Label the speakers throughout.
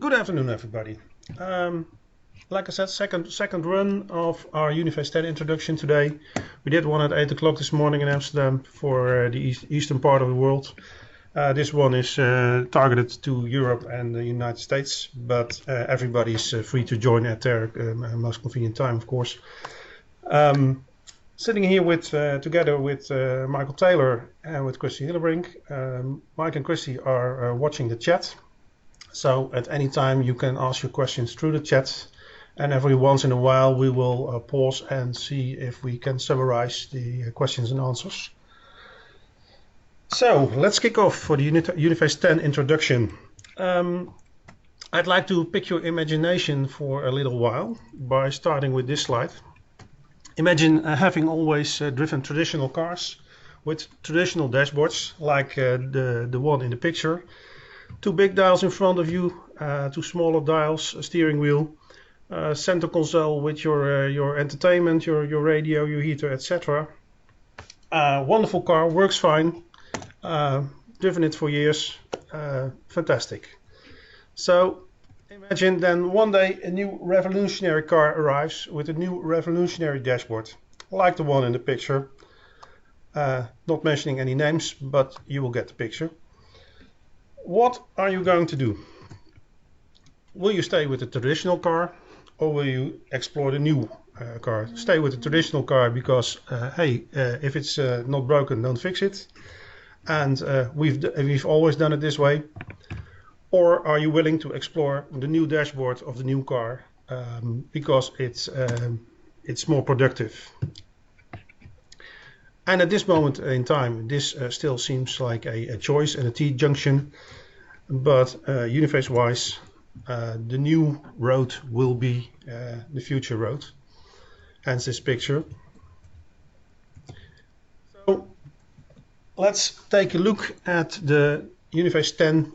Speaker 1: Good afternoon, everybody. Like I said, second run of our Uniface 10 introduction today. We did one at 8 o'clock this morning in Amsterdam for the eastern part of the world. This one is targeted to Europe and the United States, but everybody is free to join at their most convenient time, of course. Sitting here together with Michael Taylor and with Christy Hillebrink. Mike and Christy are watching the chat. So at any time you can ask your questions through the chat, and every once in a while we will pause and see if we can summarize the questions and answers. So let's kick off for the Uniface 10 introduction. I'd like to pick your imagination for a little while by starting with this slide. Imagine having always driven traditional cars with traditional dashboards like the one in the picture. Two big dials in front of you, two smaller dials, a steering wheel, center console with your entertainment, your radio, your heater, etc. Wonderful car, works fine. Driven it for years, fantastic. So imagine then one day a new revolutionary car arrives with a new revolutionary dashboard, like the one in the picture. Not mentioning any names, but you will get the picture. What are you going to do? Will you stay with the traditional car, or will you explore the new car? Stay with the traditional car because, hey, if it's not broken, don't fix it. And we've always done it this way. Or are you willing to explore the new dashboard of the new car because it's more productive? And at this moment in time, this still seems like a choice and a T-junction, but Uniface-wise, the new road will be the future road, hence this picture. So let's take a look at the Uniface 10,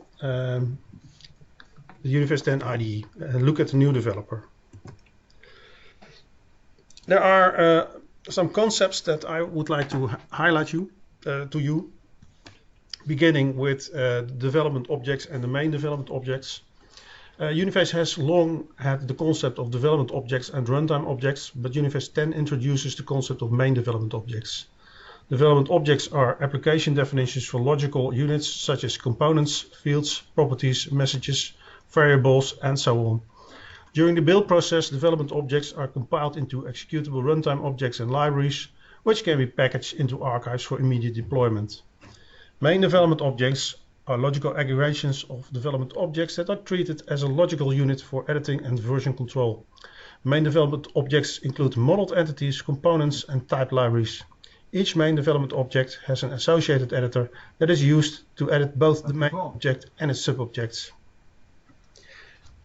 Speaker 1: IDE, and look at the new developer. There are some concepts that I would like to highlight to you, beginning with development objects and the main development objects. Uniface has long had the concept of development objects and runtime objects, but Uniface 10 introduces the concept of main development objects. Development objects are application definitions for logical units such as components, fields, properties, messages, variables, and so on. During the build process, development objects are compiled into executable runtime objects and libraries, which can be packaged into archives for immediate deployment. Main development objects are logical aggregations of development objects that are treated as a logical unit for editing and version control. Main development objects include modeled entities, components, and type libraries. Each main development object has an associated editor that is used to edit both the main object and its subobjects.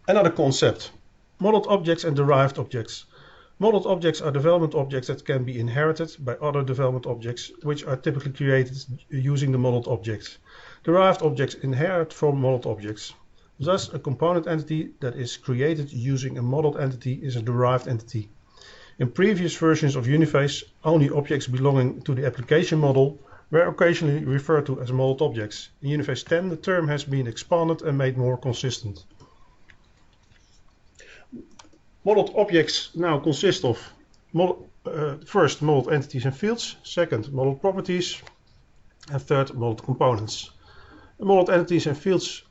Speaker 1: Another concept. Modeled objects and derived objects. Modeled objects are development objects that can be inherited by other development objects, which are typically created using the modeled object. Derived objects inherit from modeled objects. Thus, a component entity that is created using a modeled entity is a derived entity. In previous versions of Uniface, only objects belonging to the application model were occasionally referred to as modeled objects. In Uniface 10, the term has been expanded and made more consistent. Modeled objects now consist of first modeled entities and fields, second modeled properties, and third modeled components. Modeled entities and fields,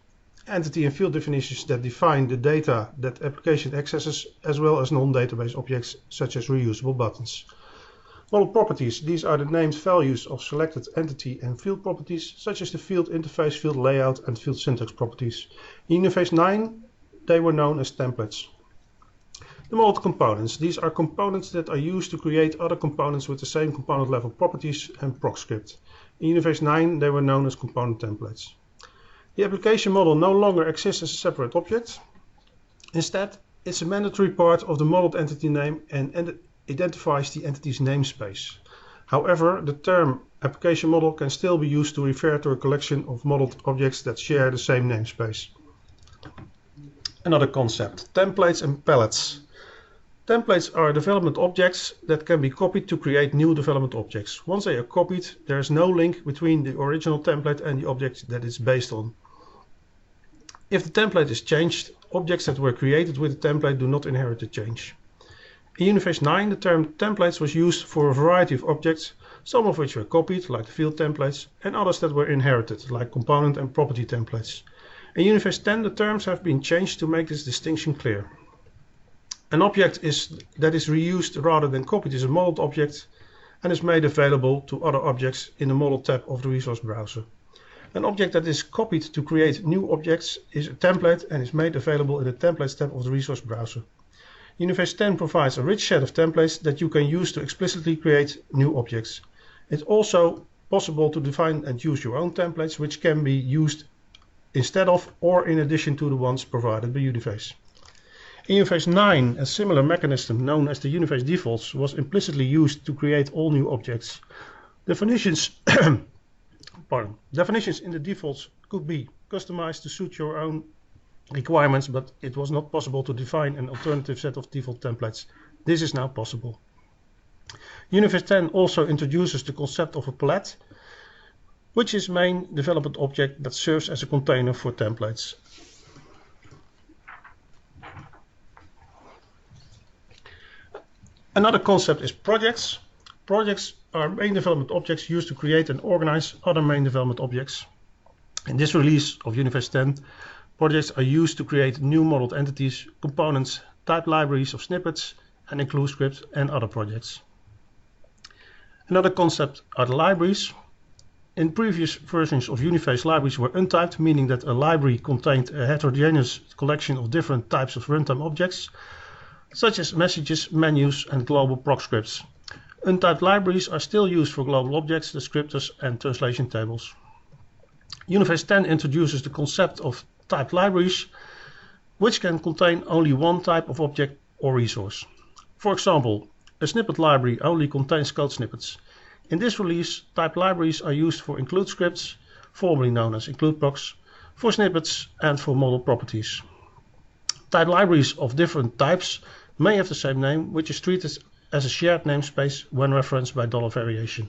Speaker 1: entity and field definitions that define the data that application accesses, as well as non-database objects such as reusable buttons. Modeled properties, these are the named values of selected entity and field properties, such as the field interface, field layout, and field syntax properties. In Uniface 9, they were known as templates. The modeled components. These are components that are used to create other components with the same component level properties and proc script. In Uniface 9, they were known as component templates. The application model no longer exists as a separate object. Instead, it's a mandatory part of the modeled entity name and identifies the entity's namespace. However, the term application model can still be used to refer to a collection of modeled objects that share the same namespace. Another concept, templates and palettes. Templates are development objects that can be copied to create new development objects. Once they are copied, there is no link between the original template and the object that it's based on. If the template is changed objects that were created with a template do not inherit the change. In Uniface 9, the term templates was used for a variety of objects, some of which were copied, like the field templates, and others that were inherited, like component and property templates. In Uniface 10, the terms have been changed to make this distinction clear. An object that is reused rather than copied is a modeled object and is made available to other objects in the Model tab of the resource browser. An object that is copied to create new objects is a template and is made available in the Templates tab of the resource browser. Uniface 10 provides a rich set of templates that you can use to explicitly create new objects. It's also possible to define and use your own templates, which can be used instead of or in addition to the ones provided by Uniface. In Uniface 9, a similar mechanism known as the Uniface defaults was implicitly used to create all new objects. Definitions in the defaults could be customized to suit your own requirements, but it was not possible to define an alternative set of default templates. This is now possible. Uniface 10 also introduces the concept of a palette, which is main development object that serves as a container for templates. Another concept is projects. Projects are main development objects used to create and organize other main development objects. In this release of Uniface 10, projects are used to create new modeled entities, components, type libraries of snippets, and include scripts and other projects. Another concept are the libraries. In previous versions of Uniface, libraries were untyped, meaning that a library contained a heterogeneous collection of different types of runtime objects, such as messages, menus, and global proc scripts. Untyped libraries are still used for global objects, descriptors, and translation tables. Uniface 10 introduces the concept of typed libraries, which can contain only one type of object or resource. For example, a snippet library only contains code snippets. In this release, typed libraries are used for include scripts, formerly known as include procs, for snippets, and for model properties. Typed libraries of different types may have the same name, which is treated as a shared namespace when referenced by $variation.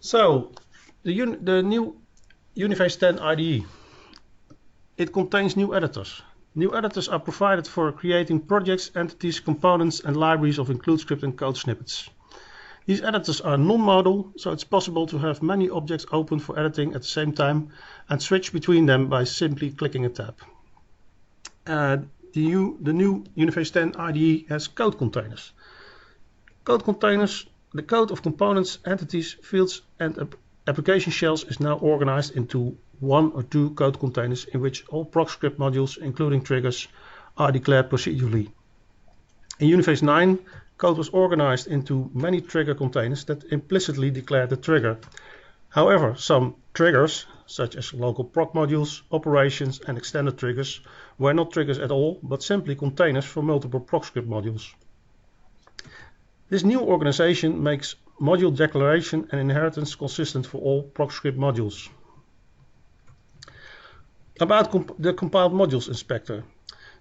Speaker 1: So, the new Uniface 10 IDE, it contains new editors. New editors are provided for creating projects, entities, components, and libraries of include script and code snippets. These editors are non-modal, so it's possible to have many objects open for editing at the same time and switch between them by simply clicking a tab. The new Uniface 10 IDE has code containers. Code containers, the code of components, entities, fields, and application shells is now organized into one or two code containers in which all proc script modules, including triggers, are declared procedurally. In Uniface 9, code was organized into many trigger containers that implicitly declare the trigger. However, some triggers, such as local proc modules, operations, and extended triggers, were not triggers at all, but simply containers for multiple proc script modules. This new organization makes module declaration and inheritance consistent for all proc script modules. About the compiled modules inspector.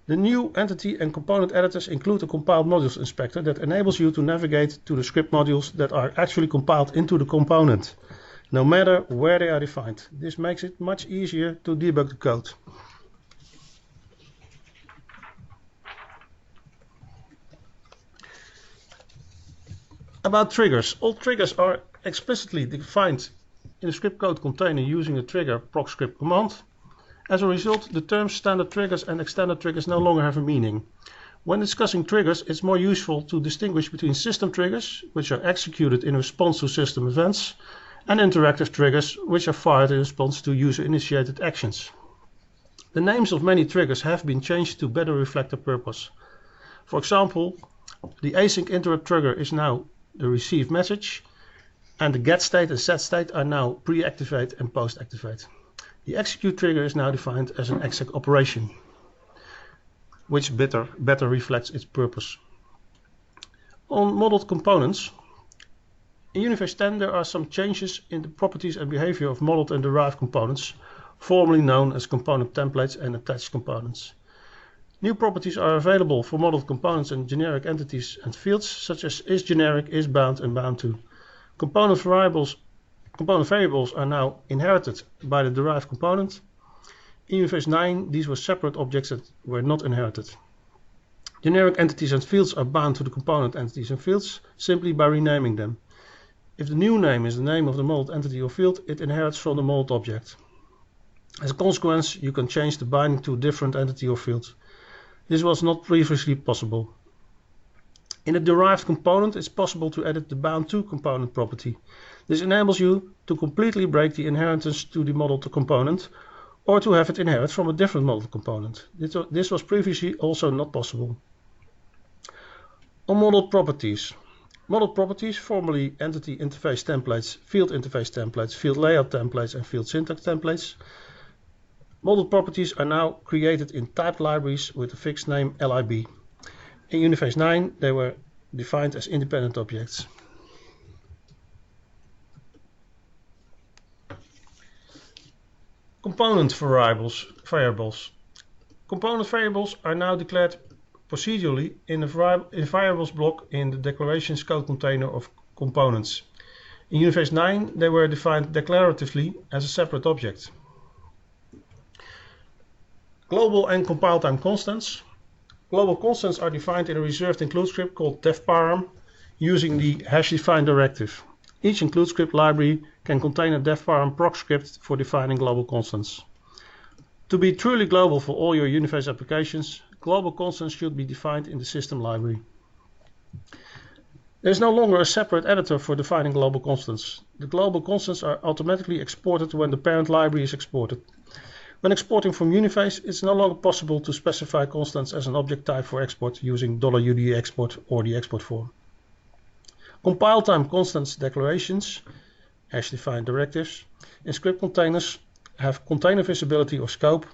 Speaker 1: The new entity and component editors include a compiled modules inspector that enables you to navigate to the script modules that are actually compiled into the component, no matter where they are defined. This makes it much easier to debug the code. About triggers. All triggers are explicitly defined in the script code container using the trigger proc script command. As a result, the terms standard triggers and extended triggers no longer have a meaning. When discussing triggers, it's more useful to distinguish between system triggers, which are executed in response to system events, and interactive triggers, which are fired in response to user-initiated actions. The names of many triggers have been changed to better reflect their purpose. For example, the async interrupt trigger is now the receive message, and the get state and set state are now pre-activate and post-activate. The execute trigger is now defined as an exec operation, which better reflects its purpose. On modeled components, in Uniface 10 there are some changes in the properties and behavior of modeled and derived components, formerly known as component templates and attached components. New properties are available for modeled components and generic entities and fields, such as isGeneric, isBound, and bound2. Component variables Component variables are now inherited by the derived component. In Uniface 9, these were separate objects that were not inherited. Generic entities and fields are bound to the component entities and fields simply by renaming them. If the new name is the name of the modeled entity or field, it inherits from the modeled object. As a consequence, you can change the binding to a different entity or field. This was not previously possible. In a derived component, it's possible to edit the bound to component property. This enables you to completely break the inheritance to the modeled component, or to have it inherit from a different modeled component. This was previously also not possible. On modeled properties. Modeled properties, formerly entity interface templates, field interface templates, field layout templates, and field syntax templates. Modeled properties are now created in typed libraries with a fixed name lib. In Uniface 9, they were defined as independent objects. Component variables. Component variables are now declared procedurally in a variables block in the declarations code container of components. In Uniface 9, they were defined declaratively as a separate object. Global and compile time constants. Global constants are defined in a reserved include script called defparam using the #define directive. Each include script library can contain a defparam proc script for defining global constants. To be truly global for all your Uniface applications, global constants should be defined in the system library. There is no longer a separate editor for defining global constants. The global constants are automatically exported when the parent library is exported. When exporting from Uniface, it's no longer possible to specify constants as an object type for export using $UD export or the export form. Compile time constants declarations, #define directives, in script containers have container visibility or scope,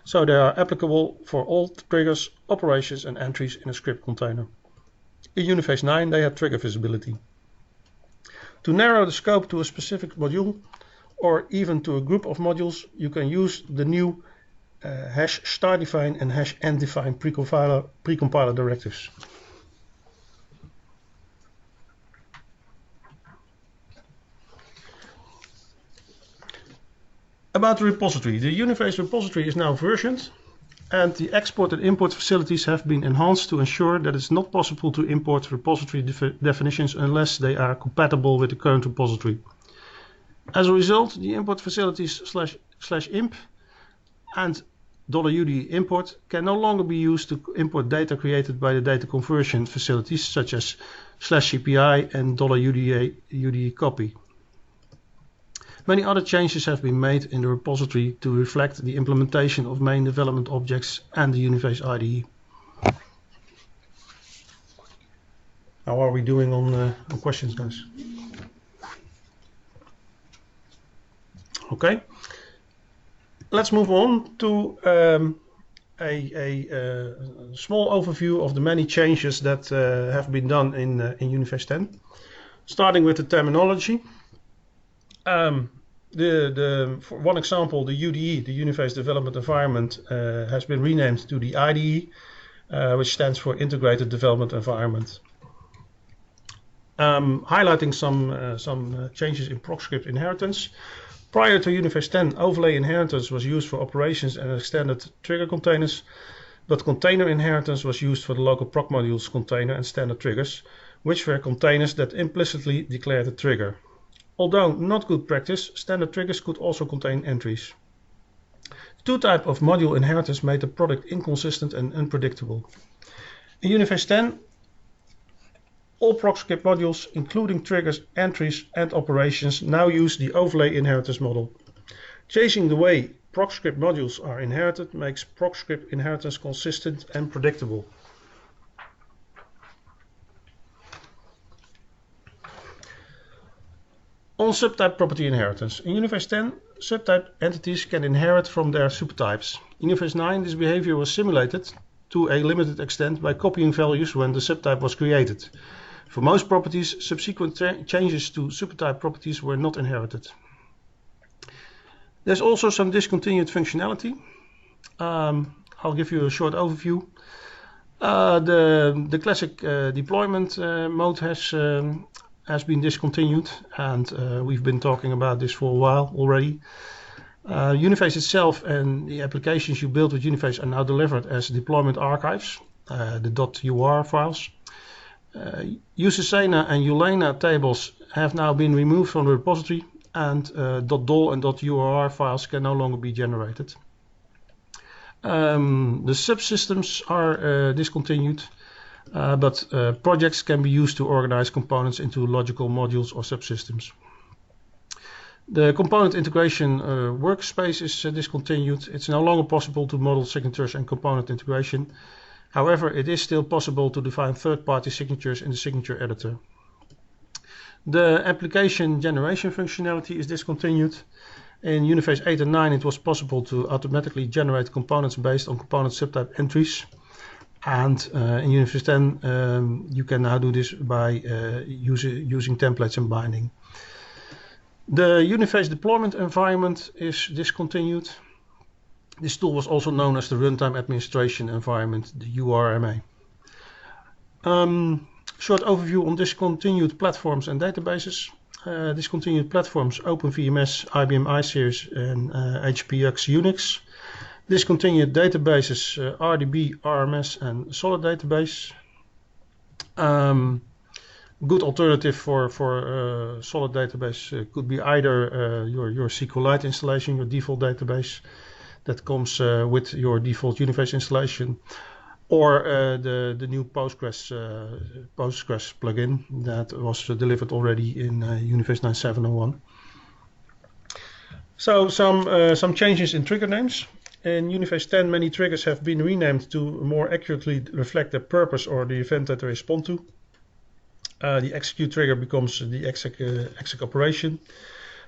Speaker 1: so they are applicable for all triggers, operations and entries in a script container. In Uniface 9 they had trigger visibility. To narrow the scope to a specific module or even to a group of modules, you can use the new #stardefine and #enddefine precompiler directives. About the repository. The Uniface repository is now versioned and the export and import facilities have been enhanced to ensure that it's not possible to import repository definitions unless they are compatible with the current repository. As a result, the import facilities /imp and $UD import can no longer be used to import data created by the data conversion facilities such as /cpi and $UD copy. Many other changes have been made in the repository to reflect the implementation of main development objects and the Uniface IDE. How are we doing on questions, guys? Okay, let's move on to a small overview of the many changes that have been done in Uniface 10. Starting with the terminology. For one example, the UDE, the Uniface Development Environment, has been renamed to the IDE, which stands for Integrated Development Environment. Highlighting some changes in proc script inheritance. Prior to Uniface 10, overlay inheritance was used for operations and extended trigger containers, but container inheritance was used for the local proc modules container and standard triggers, which were containers that implicitly declared a trigger. Although not good practice, standard triggers could also contain entries. Two types of module inheritance made the product inconsistent and unpredictable. In Uniface 10, all proc script modules, including triggers, entries, and operations, now use the overlay inheritance model. Changing the way proc script modules are inherited makes proc script inheritance consistent and predictable. On subtype property inheritance. In Uniface 10, subtype entities can inherit from their subtypes. In Uniface 9, this behavior was simulated to a limited extent by copying values when the subtype was created. For most properties, subsequent changes to subtype properties were not inherited. There's also some discontinued functionality. I'll give you a short overview. The classic deployment mode has has been discontinued, and we've been talking about this for a while already. Uniface itself and the applications you build with Uniface are now delivered as deployment archives, the .ur files. USASena and EULANA tables have now been removed from the repository, and .dol and .ur files can no longer be generated. The subsystems are discontinued, but projects can be used to organize components into logical modules or subsystems. The component integration workspace is discontinued. It's no longer possible to model signatures and component integration. However, it is still possible to define third-party signatures in the signature editor. The application generation functionality is discontinued. In Uniface 8 and 9 it was possible to automatically generate components based on component subtype entries. And in Uniface 10 you can now do this by using templates and binding. The Uniface deployment environment is discontinued. This tool was also known as the Runtime Administration Environment, the URMA. Short overview on discontinued platforms and databases. Discontinued platforms: OpenVMS, IBM iSeries, and HPX Unix. Discontinued databases: RDB, RMS, and Solid Database. Good alternative for Solid Database could be either your SQLite installation, your default database that comes with your default Uniface installation, or the new Postgres plugin that was delivered already in Uniface 9.7.01. So some changes in trigger names. In Uniface 10, many triggers have been renamed to more accurately reflect their purpose or the event that they respond to. The execute trigger becomes the exec operation.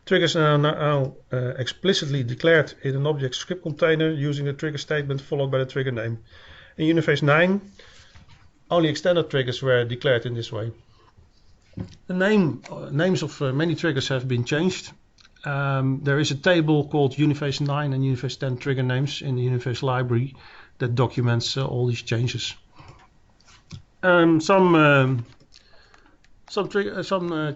Speaker 1: Triggers are now explicitly declared in an object script container using the trigger statement followed by the trigger name. In Uniface 9, only extended triggers were declared in this way. The names of many triggers have been changed. There is a table called Uniface 9 and Uniface 10 trigger names in the Uniface library that documents all these changes. Some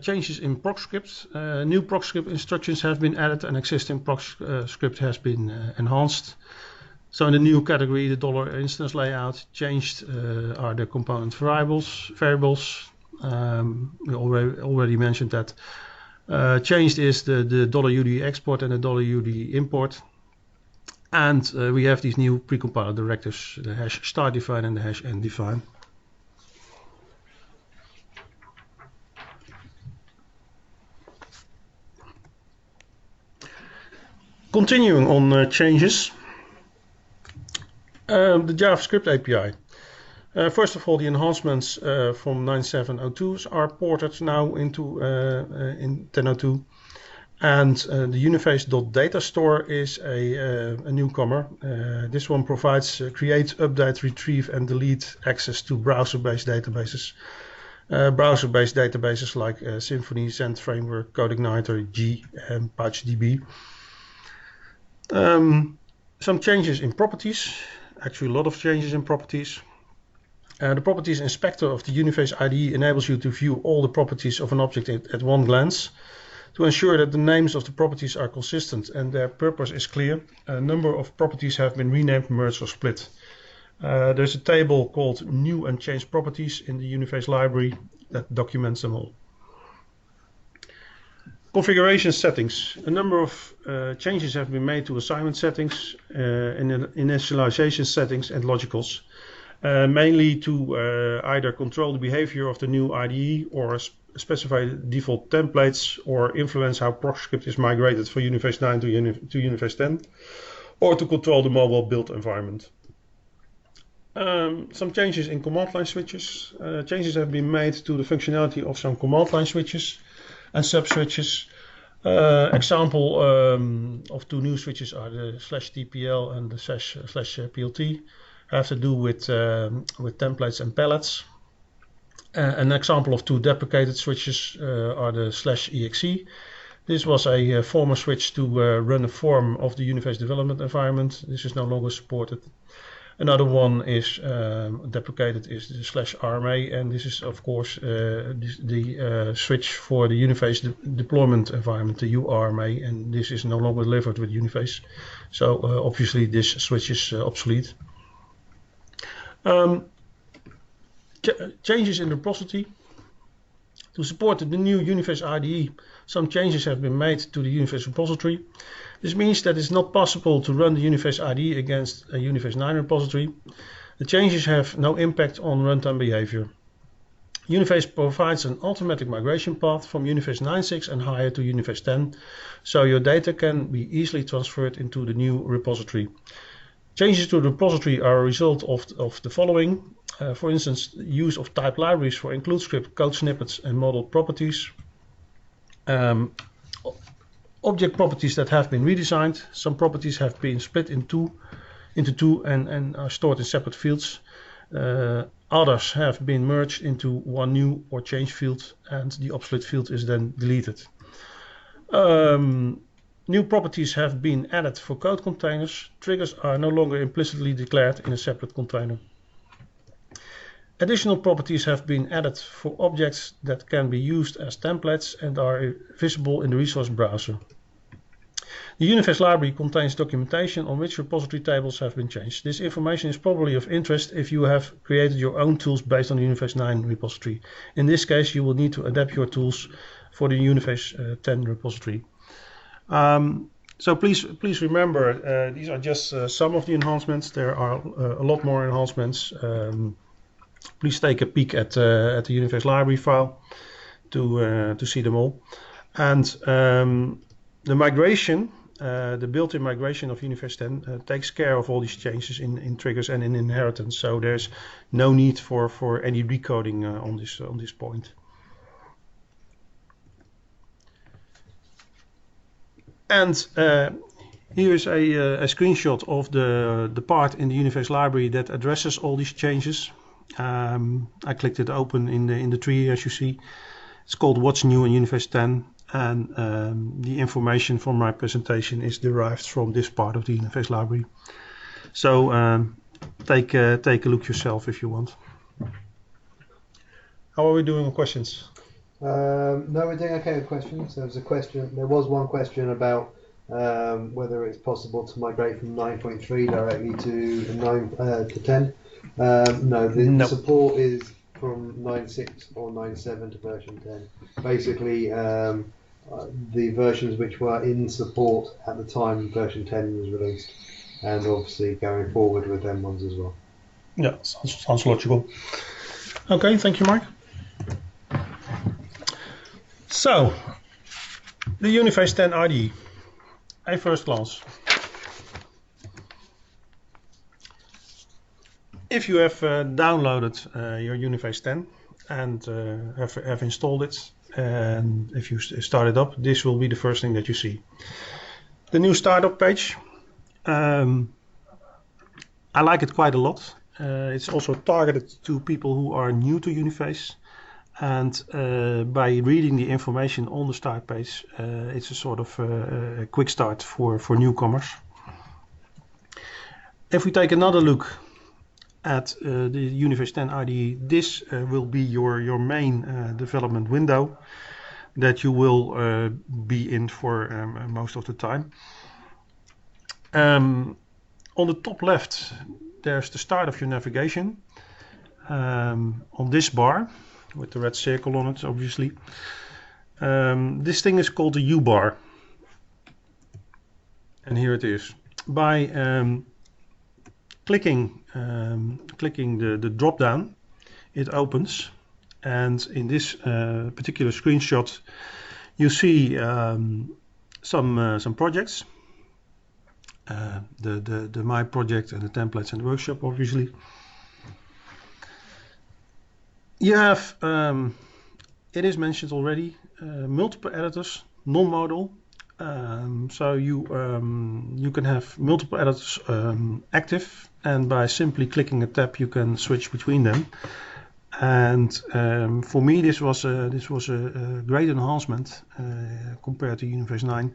Speaker 1: changes in proc scripts. New proc script instructions have been added and existing proc script has been enhanced. So in the new category, the $instance layout, changed are the component variables. We already mentioned that. Changed is the $UD export and the $UD import. And we have these new precompiler directives, the hash start define and the hash end define. Continuing on changes, the JavaScript API. First of all, the enhancements from 9.7.02 are ported now into in 10.02, and the Uniface.DataStore is a newcomer. This one provides create, update, retrieve, and delete access to browser-based databases. Browser-based databases like Symfony, Zend Framework, CodeIgniter, G, and PouchDB. Some changes in properties, actually a lot of changes in properties. The properties inspector of the Uniface IDE enables you to view all the properties of an object at one glance. To ensure that the names of the properties are consistent and their purpose is clear, a number of properties have been renamed, merged, or split. There's a table called New and Changed Properties in the Uniface library that documents them all. Configuration settings. A number of changes have been made to assignment settings, initialization settings, and logicals, mainly to either control the behavior of the new IDE or specify default templates or influence how ProcScript is migrated from Uniface 9 to Uniface 10, or to control the mobile build environment. Some changes in command line switches. Changes have been made to the functionality of some command line switches and sub-switches. Example of two new switches are the /TPL and the /PLT. Have to do with templates and palettes. An example of two deprecated switches are the /EXE. This was a former switch to run a form of the Uniface development environment. This is no longer supported. Another one is deprecated is the /RMA, and this is of course the switch for the Uniface deployment environment, the URMA, and this is no longer delivered with Uniface. So obviously this switch is obsolete. Changes in the repository. To support the new Uniface IDE, some changes have been made to the Uniface repository. This means that it's not possible to run the Uniface IDE against a Uniface 9 repository. The changes have no impact on runtime behavior. Uniface provides an automatic migration path from Uniface 9.6 and higher to Uniface 10, so your data can be easily transferred into the new repository. Changes to the repository are a result of the following. For instance, use of type libraries for include script, code snippets, and model properties. Object properties that have been redesigned. Some properties have been split into two and are stored in separate fields. Others have been merged into one new or changed field, and the obsolete field is then deleted. New properties have been added for code containers. Triggers are no longer implicitly declared in a separate container. Additional properties have been added for objects that can be used as templates and are visible in the resource browser. The Uniface library contains documentation on which repository tables have been changed. This information is probably of interest if you have created your own tools based on the Uniface 9 repository. In this case, you will need to adapt your tools for the Uniface 10 repository. So please remember, these are just some of the enhancements. There are a lot more enhancements. Please take a peek at the Uniface library file to see them all. And the migration, the built-in migration of Uniface 10 takes care of all these changes in triggers and in inheritance. So there's no need for any recoding on this point. And here is a screenshot of the part in the Uniface library that addresses all these changes. I clicked it open in the tree, as you see. It's called What's New in Uniface 10, and the information from my presentation is derived from this part of the Uniface library. So take a look yourself if you want. How are we doing on questions?
Speaker 2: No, we're doing okay with questions. There was one question about whether it's possible to migrate from 9.3 directly to 10. No, the support is from 9.6 or 9.7 to version 10. Basically, the versions which were in support at the time version 10 was released, and obviously going forward with them ones as well.
Speaker 1: Yeah, sounds logical. Okay, thank you, Mike. So, the Uniface 10 IDE, a first glance. If you have downloaded your Uniface 10 and have installed it, and if you start it up, this will be the first thing that you see. The new startup page, I like it quite a lot. It's also targeted to people who are new to Uniface, and by reading the information on the start page, it's a sort of a quick start for newcomers. If we take another look at the Uniface 10 IDE, this will be your main development window that you will be in for most of the time. On the top left, there's the start of your navigation. On this bar, with the red circle on it, obviously. This thing is called the U-bar. And here it is. By clicking the drop down, it opens, and in this particular screenshot you see some projects, the My project and the templates and the workshop, obviously. You have, it is mentioned already, multiple editors, non-modal. So you can have multiple editors active, and by simply clicking a tab you can switch between them. And for me this was a great enhancement compared to Uniface 9.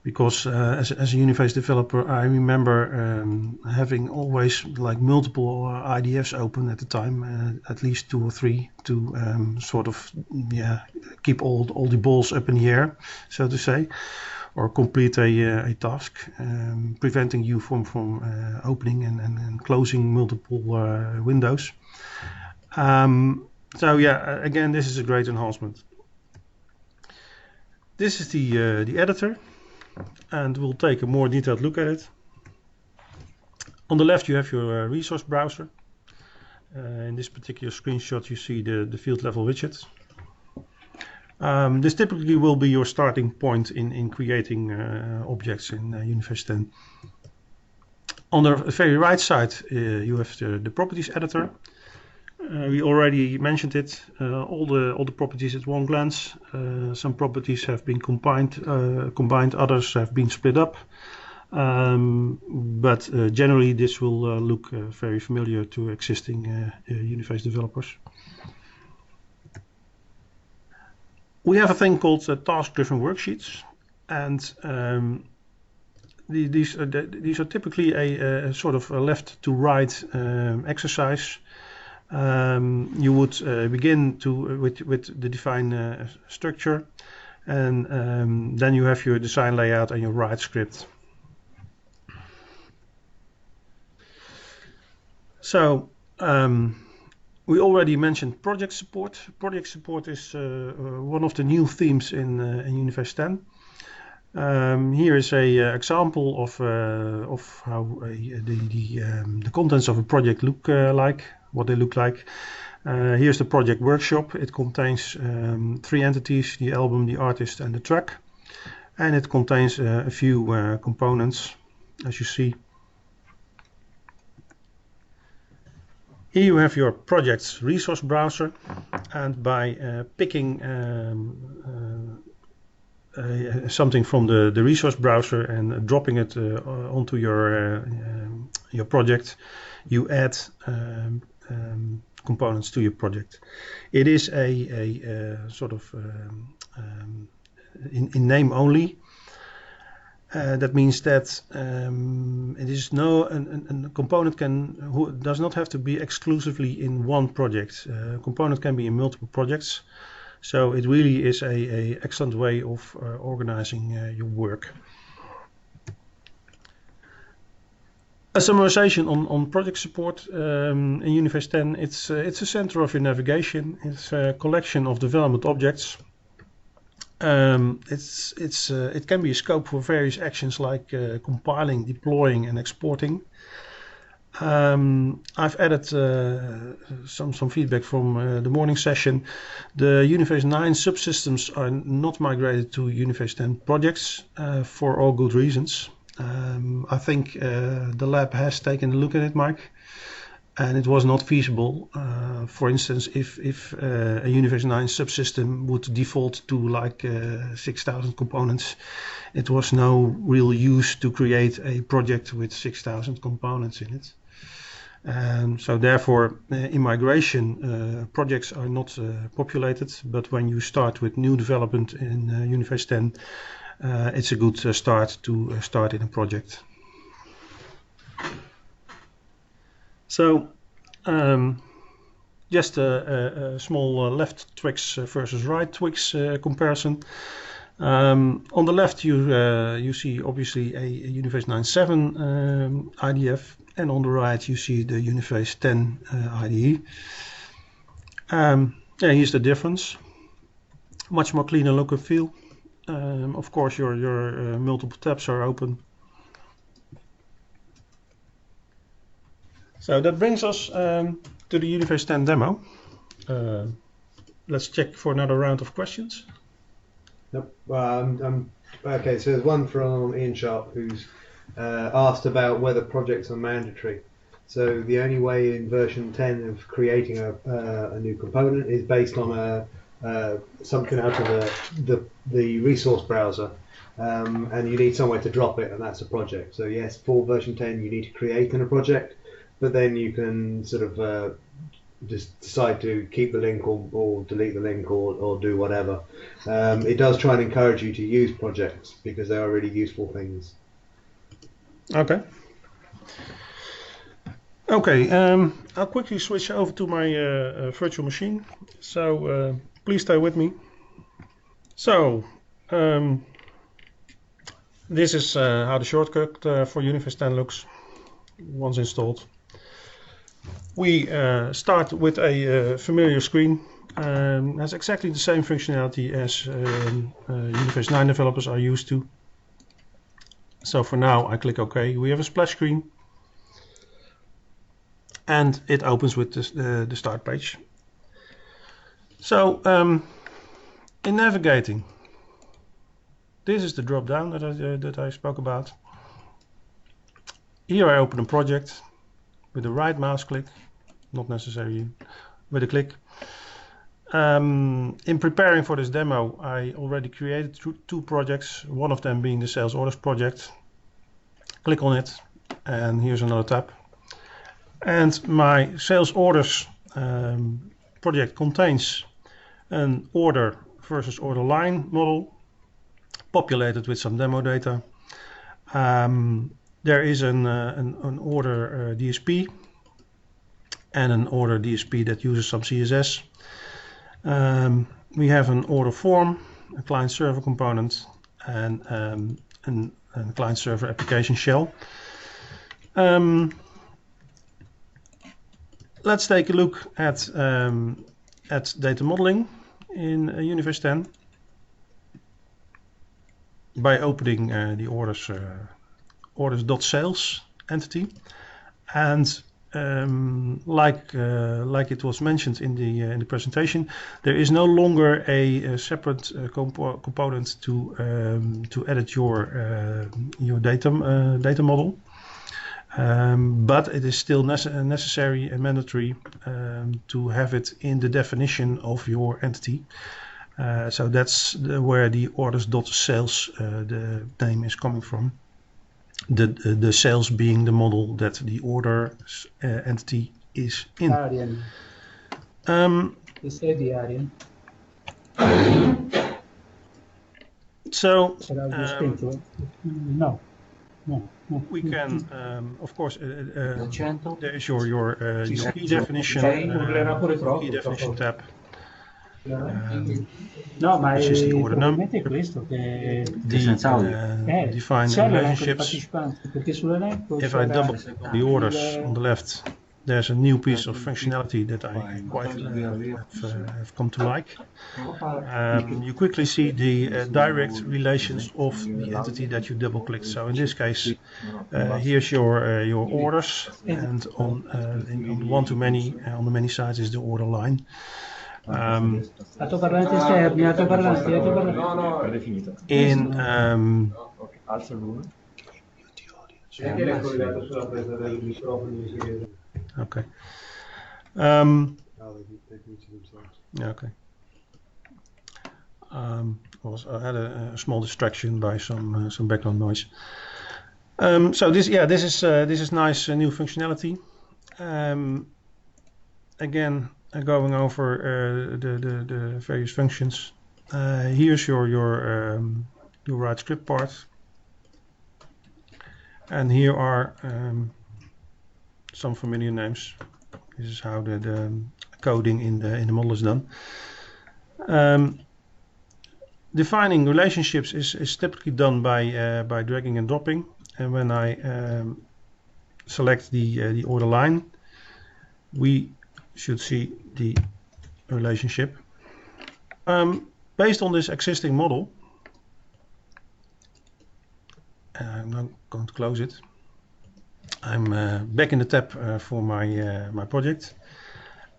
Speaker 1: because as a Uniface developer, I remember having always like multiple IDFs open at the time, at least 2 or 3, to sort of keep all the balls up in the air, so to say, or complete a task, preventing you from opening and closing multiple windows. So yeah, again, this is a great enhancement. This is the editor, and we'll take a more detailed look at it. On the left you have your resource browser. In this particular screenshot you see the field level widget. This typically will be your starting point in creating objects in Uniface 10. On the very right side you have the properties editor. We already mentioned it, all the properties at one glance. Some properties have been combined, others have been split up. But generally this will look very familiar to existing Uniface developers. We have a thing called task-driven worksheets, and these are typically a sort of a left-to-right exercise. You would begin with the define structure, and then you have your design layout and your write script. So we already mentioned project support. Project support is one of the new themes in Uniface 10. Here is a example of how the contents of a project look like, what they look like. Here's the project workshop. It contains 3 entities: the album, the artist, and the track, and it contains a few components, as you see. Here you have your project's resource browser, and by picking something from the resource browser and dropping it onto your project, you add components to your project. It is a sort of in name only. That means that it is a component does not have to be exclusively in one project. A component can be in multiple projects, so it really is a excellent way of organizing your work. A summarization on project support in Uniface 10. It's a center of your navigation. It's a collection of development objects. It can be a scope for various actions like compiling, deploying, and exporting. I've added some feedback from the morning session. The Uniface 9 subsystems are not migrated to Uniface 10 projects for all good reasons. I think the lab has taken a look at it, Mike, and it was not feasible. For instance, if a Uniface 9 subsystem would default to like 6,000 components, it was no real use to create a project with 6,000 components in it. So therefore, in migration, projects are not populated, but when you start with new development in Uniface 10, it's a good start to start in a project. So just a small left Twix versus right Twix comparison. On the left you see obviously a Uniface 9.7 IDF, and on the right you see the Uniface 10 IDE. Yeah, here's the difference. Much more cleaner look and feel. Of course your multiple tabs are open. So that brings us to the Uniface 10 demo. Let's check for another round of questions.
Speaker 2: Nope. Okay, so there's one from Ian Sharp who's asked about whether projects are mandatory. So the only way in version 10 of creating a new component is based on something out of the resource browser, and you need somewhere to drop it, and that's a project. So yes, for version 10 you need to create in a project, but then you can sort of just decide to keep the link or delete the link or do whatever. It does try and encourage you to use projects because they are really useful things.
Speaker 1: Okay. Okay, I'll quickly switch over to my virtual machine. So please stay with me. So this is how the shortcut for Uniface 10 looks once installed. We start with a familiar screen. Has exactly the same functionality as Uniface 9 developers are used to. So for now I click OK. We have a splash screen and it opens with the start page. So in navigating, this is the drop down that I spoke about. Here I open a project with the right mouse click, not necessary with a click. In preparing for this demo, I already created two projects, one of them being the sales orders project. Click on it and here's another tab. And my sales orders project contains an order versus order line model populated with some demo data. There is an order DSP and an order DSP that uses some CSS. We have an order form, a client server component, and a client server application shell. Let's take a look at data modeling in Uniface 10 by opening the orders.sales entity, and like it was mentioned in the presentation, there is no longer a separate component to edit your data model. But it is still necessary and mandatory to have it in the definition of your entity. So that's where the orders.sales the name is coming from. The sales being the model that the order entity is in.
Speaker 3: Arjen. Is the Arjen?
Speaker 1: So
Speaker 3: no.
Speaker 1: We can, of course, there is your key definition, key definition tab.
Speaker 3: No, ma
Speaker 1: Which is the order number.
Speaker 3: è questo che
Speaker 1: Define relationships.
Speaker 3: Perché sull'elenco
Speaker 1: If I double click on the orders on the left, there's a new piece of functionality that I quite have come to like. You quickly see the direct relations of the entity that you double click. So in this case, here's your orders, and on one-to-many on the many sides is the order line.
Speaker 3: Altoparlanti esterni, altoparlanti.
Speaker 1: In okay. Okay. I had a small distraction by some background noise. So this is nice new functionality. Again, going over the various functions. Here's your write script part, and here are some familiar names. This is how the coding in the model is done. Defining relationships is typically done by dragging and dropping, and when I select the order line, we should see the relationship. Based on this existing model, I'm now going to close it. I'm back in the tab for my project,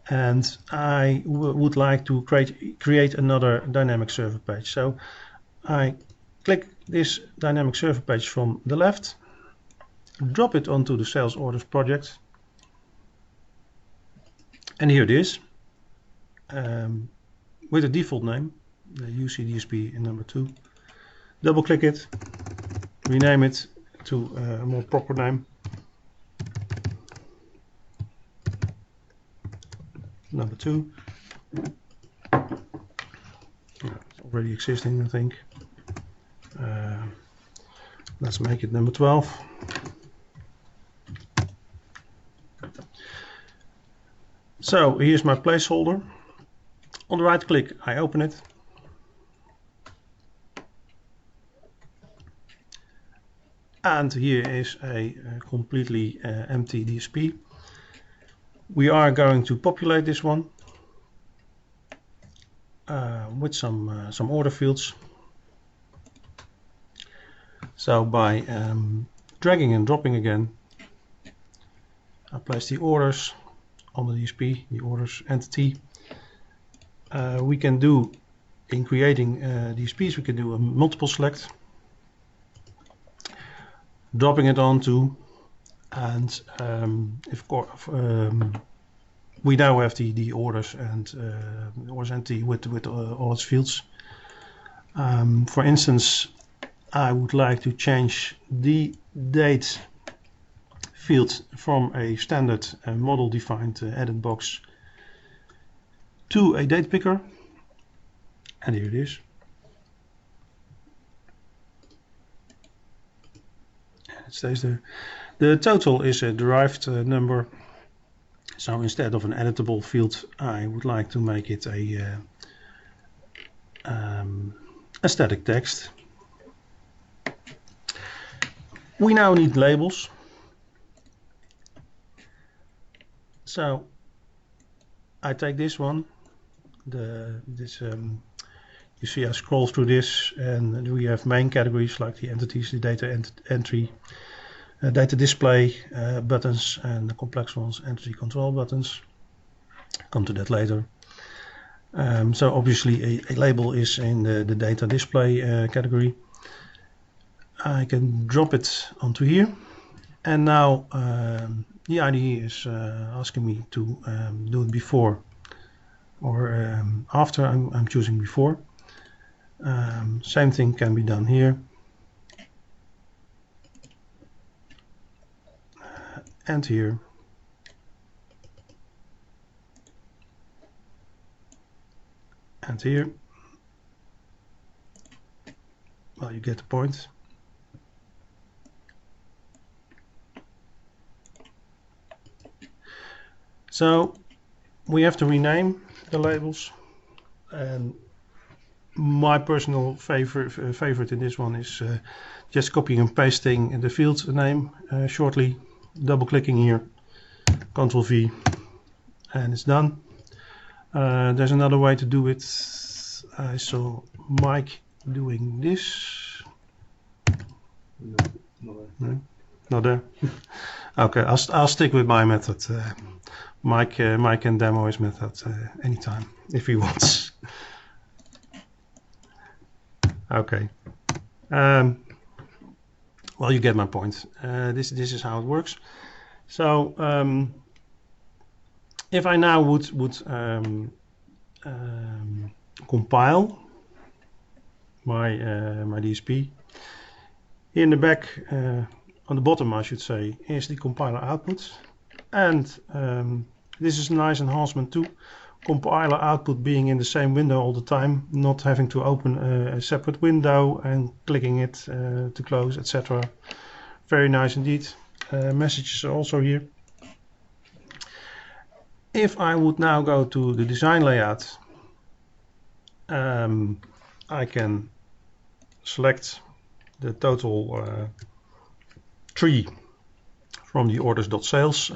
Speaker 1: and I would like to create another dynamic server page. So I click this dynamic server page from the left, drop it onto the sales orders project, and here it is, with a default name, the UCDSP in number 2. Double click it, rename it to a more proper name. number 2. It's already existing, I think. Let's make it number 12. So here's my placeholder. On the right click, I open it. And here is a completely empty DSP. We are going to populate this one with some order fields. So by dragging and dropping again, I place the orders on the DSP, the orders entity. We can do, in creating DSPs, we can do a multiple select, dropping it onto, and we now have the orders and the orders entity with all its fields. For instance, I would like to change the date field from a standard model defined edit box to a date picker, and here it is. And it stays there. The total is a derived number, so instead of an editable field, I would like to make it a static text. We now need labels. So I take this one. You see I scroll through this, and we have main categories like the entities, the data entry, data display buttons, and the complex ones, entity control buttons. Come to that later. So obviously a label is in the data display category. I can drop it onto here, and now the IDE is asking me to do it before or after. I'm choosing before. Same thing can be done here. And here. And here. Well, you get the point. So we have to rename the labels, and my personal favorite in this one is just copying and pasting the field name shortly, double clicking here, Ctrl V, and it's done. There's another way to do it. I saw Mike doing this. No, not there. Okay, I'll stick with my method. Mike can demo his method anytime if he wants. Okay. Well, you get my point. This is how it works. So if I now would compile my DSP, here in the back, on the bottom, I should say, is the compiler output, and this is a nice enhancement too. Compiler output being in the same window all the time, not having to open a separate window and clicking it to close, etc. Very nice indeed. Messages are also here. If I would now go to the design layout, I can select the total tree from the orders.sales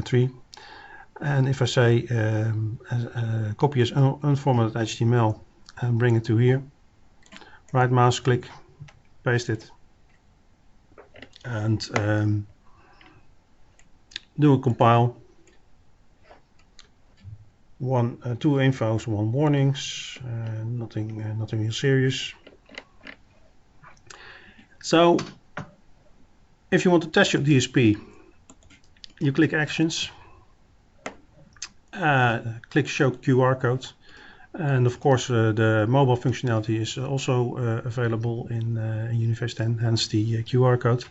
Speaker 1: tree. And if I say copy as unformatted HTML and bring it to here, right mouse click, paste it, and do a compile. Two infos, one warnings, nothing real serious. So if you want to test your DSP, you click actions, click show QR code, and of course the mobile functionality is also available in Uniface 10, hence the QR code.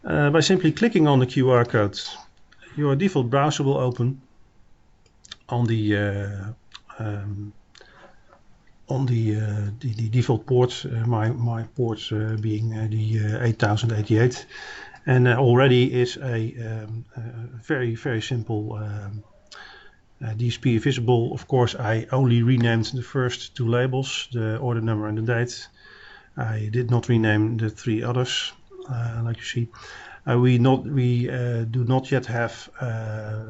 Speaker 1: By simply clicking on the QR code, your default browser will open, on the default port, my port being the 8088, and already is a very simple DSP visible. Of course, I only renamed the first two labels, the order number and the date. I did not rename the three others, like you see. We do not yet have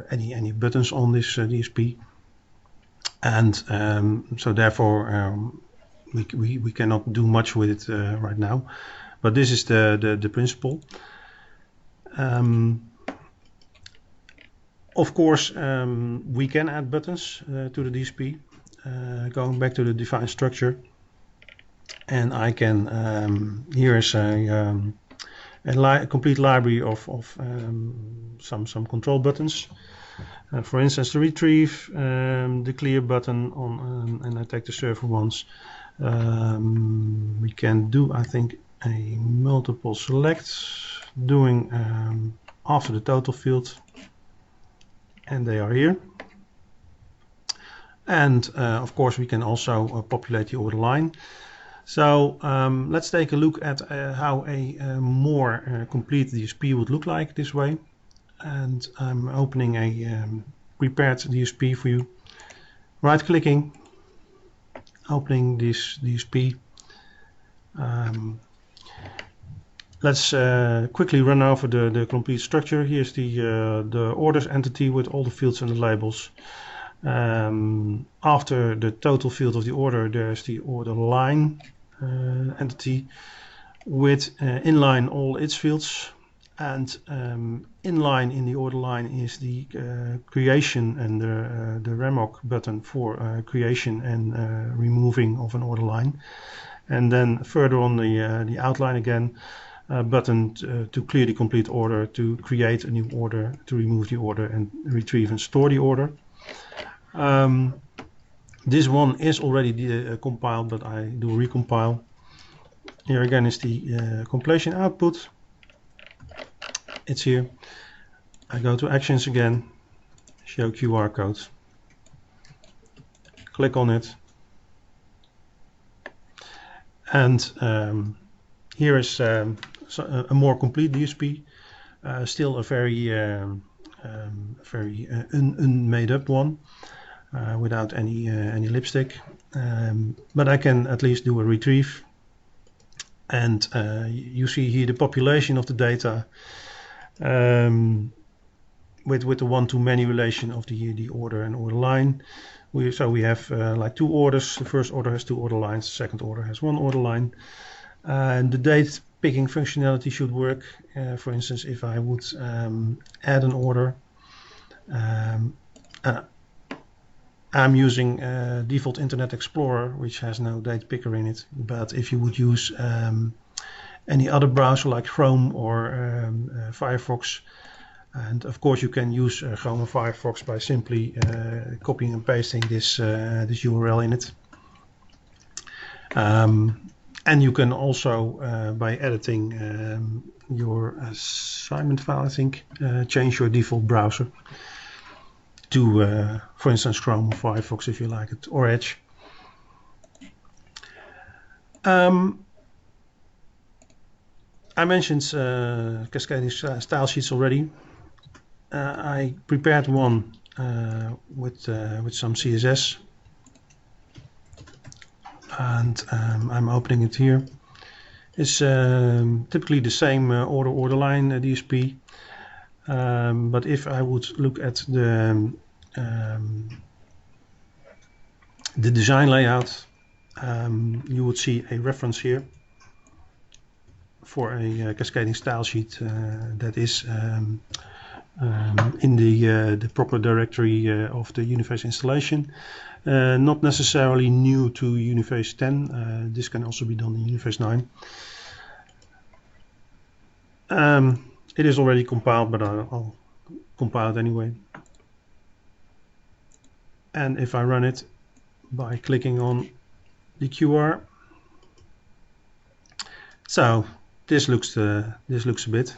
Speaker 1: any buttons on this DSP, and so therefore we cannot do much with it right now. But this is the principle. Of course, we can add buttons to the DSP. Going back to the defined structure, and I can here is a complete library of some control buttons. For instance, the retrieve, the clear button on, and I take the server ones. We can do, I think, a multiple select, doing after the total field, and they are here. And of course, we can also populate the order line. So let's take a look at how a more complete DSP would look like this way. And I'm opening a prepared DSP for you. Right clicking, opening this DSP. Let's quickly run over the complete structure. Here's the orders entity with all the fields and the labels. After the total field of the order, there's the order line entity with inline all its fields, and inline in the order line is the creation and the remog button for creation and removing of an order line, and then further on the outline again, a button to clear the complete order, to create a new order, to remove the order, and retrieve and store the order. This one is already compiled, but I do recompile. Here again is the compilation output. It's here. I go to actions again, show QR code, click on it, and here is a more complete DSP, still a very unmade up one. Without any lipstick, but I can at least do a retrieve, and you see here the population of the data with the one-to-many relation of the order and order line. So we have like two orders. The first order has two order lines, the second order has one order line, and the date picking functionality should work. For instance, if I would add an order, I'm using default Internet Explorer, which has no date picker in it. But if you would use any other browser like Chrome or Firefox, and of course you can use Chrome or Firefox by simply copying and pasting this URL in it. And you can also, by editing your assignment file, I think, change your default browser to, for instance, Chrome or Firefox if you like it, or Edge. I mentioned cascading style sheets already. I prepared one with some CSS, and I'm opening it here. It's typically the same order line DSP, but if I would look at the design layout, you would see a reference here for a cascading style sheet that is in the proper directory of the Uniface installation. Not necessarily new to Uniface 10. This can also be done in Uniface 9. It is already compiled, but I'll compile it anyway. And if I run it by clicking on the QR, so this looks a bit.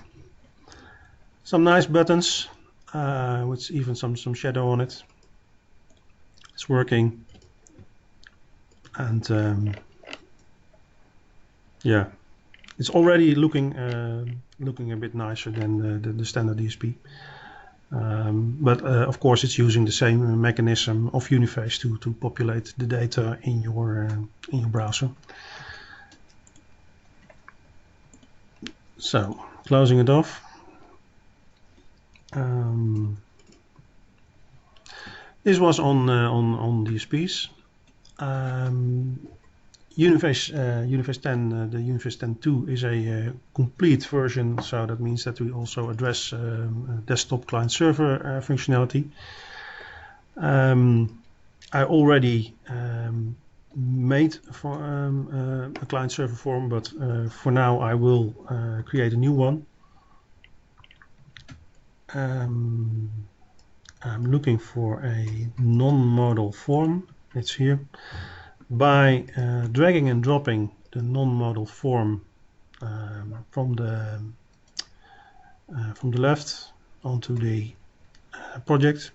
Speaker 1: Some nice buttons with even some shadow on it. It's working, and yeah, it's already looking a bit nicer than the standard DSP. But of course, it's using the same mechanism of Uniface to populate the data in your browser. So closing it off. This was on DSPs. Uniface 10, the Uniface 10.2 is a complete version, so that means that we also address desktop client-server functionality. I already made a client-server form, but for now I will create a new one. I'm looking for a non-modal form. It's here. By dragging and dropping the non-modal form from the left onto the project,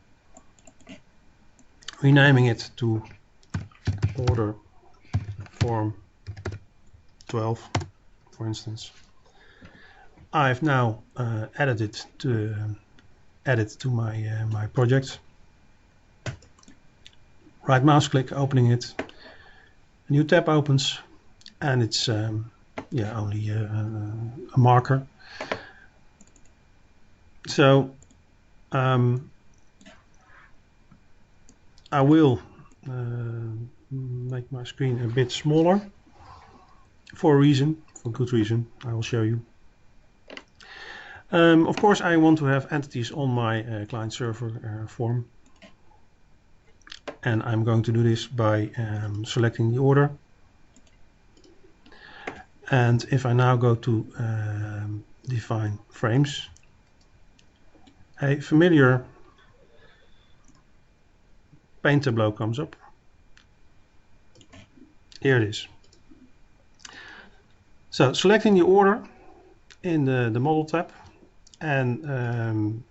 Speaker 1: renaming it to order form 12, for instance. I've now added it to my project. Right mouse click, opening it. A new tab opens, and it's only a marker. So I will make my screen a bit smaller for a good reason. I will show you. Of course, I want to have entities on my client-server form, and I'm going to do this by selecting the order. And if I now go to define frames, a familiar pane tableau comes up. Here it is. So selecting the order in the model tab, and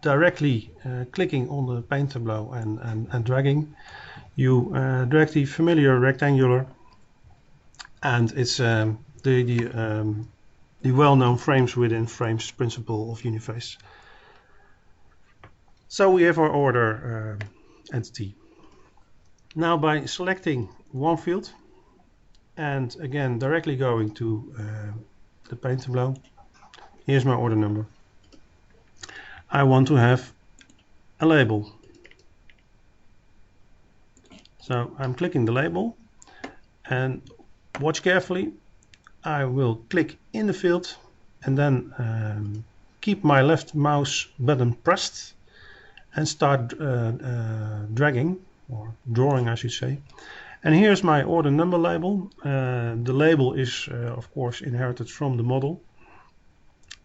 Speaker 1: directly clicking on the pane tableau and dragging, you drag the familiar rectangular, and it's the well-known frames within frames principle of Uniface. So we have our order entity. Now by selecting one field and again directly going to the pane tableau, here's my order number. I want to have a label. So I'm clicking the label, and watch carefully. I will click in the field and then keep my left mouse button pressed and start dragging, or drawing I should say. And here's my order number label. The label is of course inherited from the model.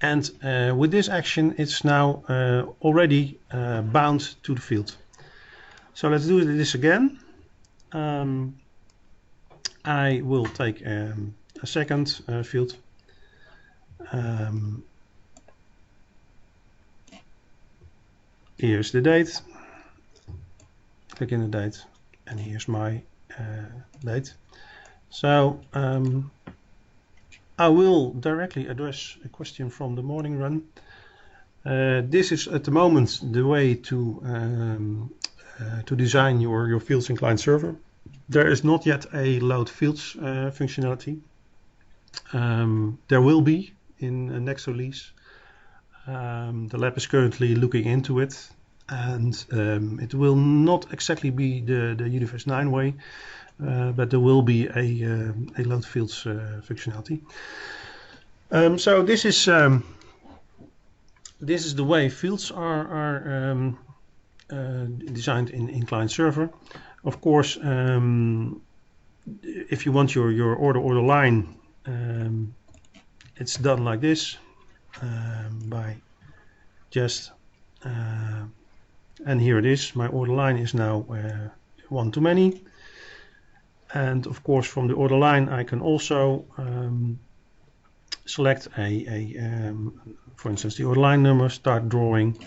Speaker 1: And with this action, it's now already bound to the field. So let's do this again. I will take a second field. Here's the date. Click in the date, and here's my date. So I will directly address a question from the morning run. This is at the moment the way to design your fields in client server. There is not yet a load fields functionality. There will be in next release. The lab is currently looking into it, and it will not exactly be the Uniface 9 way. But there will be a load fields functionality. So this is the way fields are designed in client server. Of course, if you want your order line, it's done like this by just and here it is. My order line is now one to many. And of course, from the order line, I can also select for instance, the order line number, start drawing,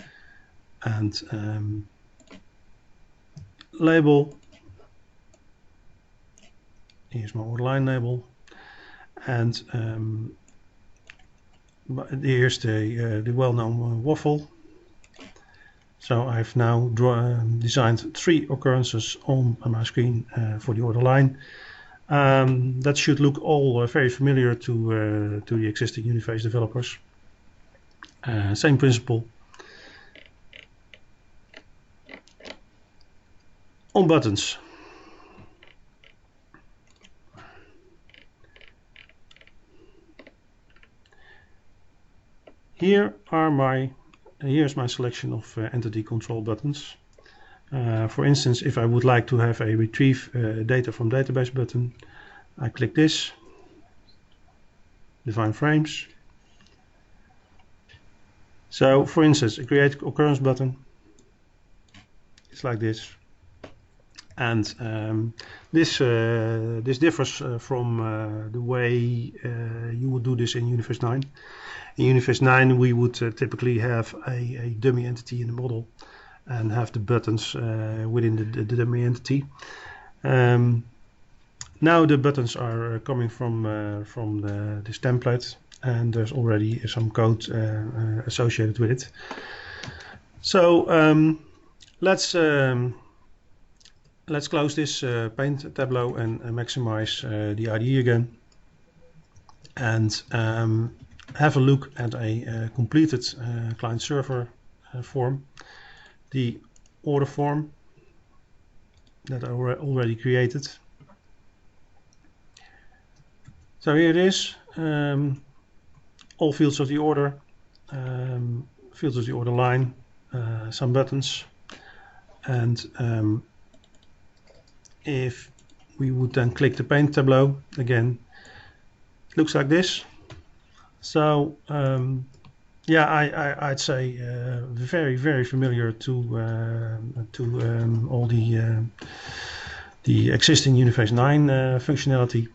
Speaker 1: and label. Here's my order line label, and here's the well-known waffle. So I've now designed 3 occurrences on my screen for the order line. That should look all very familiar to the existing Uniface developers. Same principle. On buttons. Here's my selection of entity control buttons. For instance, if I would like to have a retrieve data from database button, I click this, define frames. So for instance, a create occurrence button, it's like this. And this differs from the way you would do this in Uniface 9. In Uniface 9 we would typically have a dummy entity in the model and have the buttons within the dummy entity. Now the buttons are coming from this template, and there's already some code associated with it. So let's close this paint tableau and maximize the IDE again, and have a look at a completed client-server form, the order form that I already created. So here it is, all fields of the order, fields of the order line, some buttons, and if we would then click the paint tableau again, it looks like this. So yeah, I'd say very, very familiar to all the existing Uniface 9 functionality.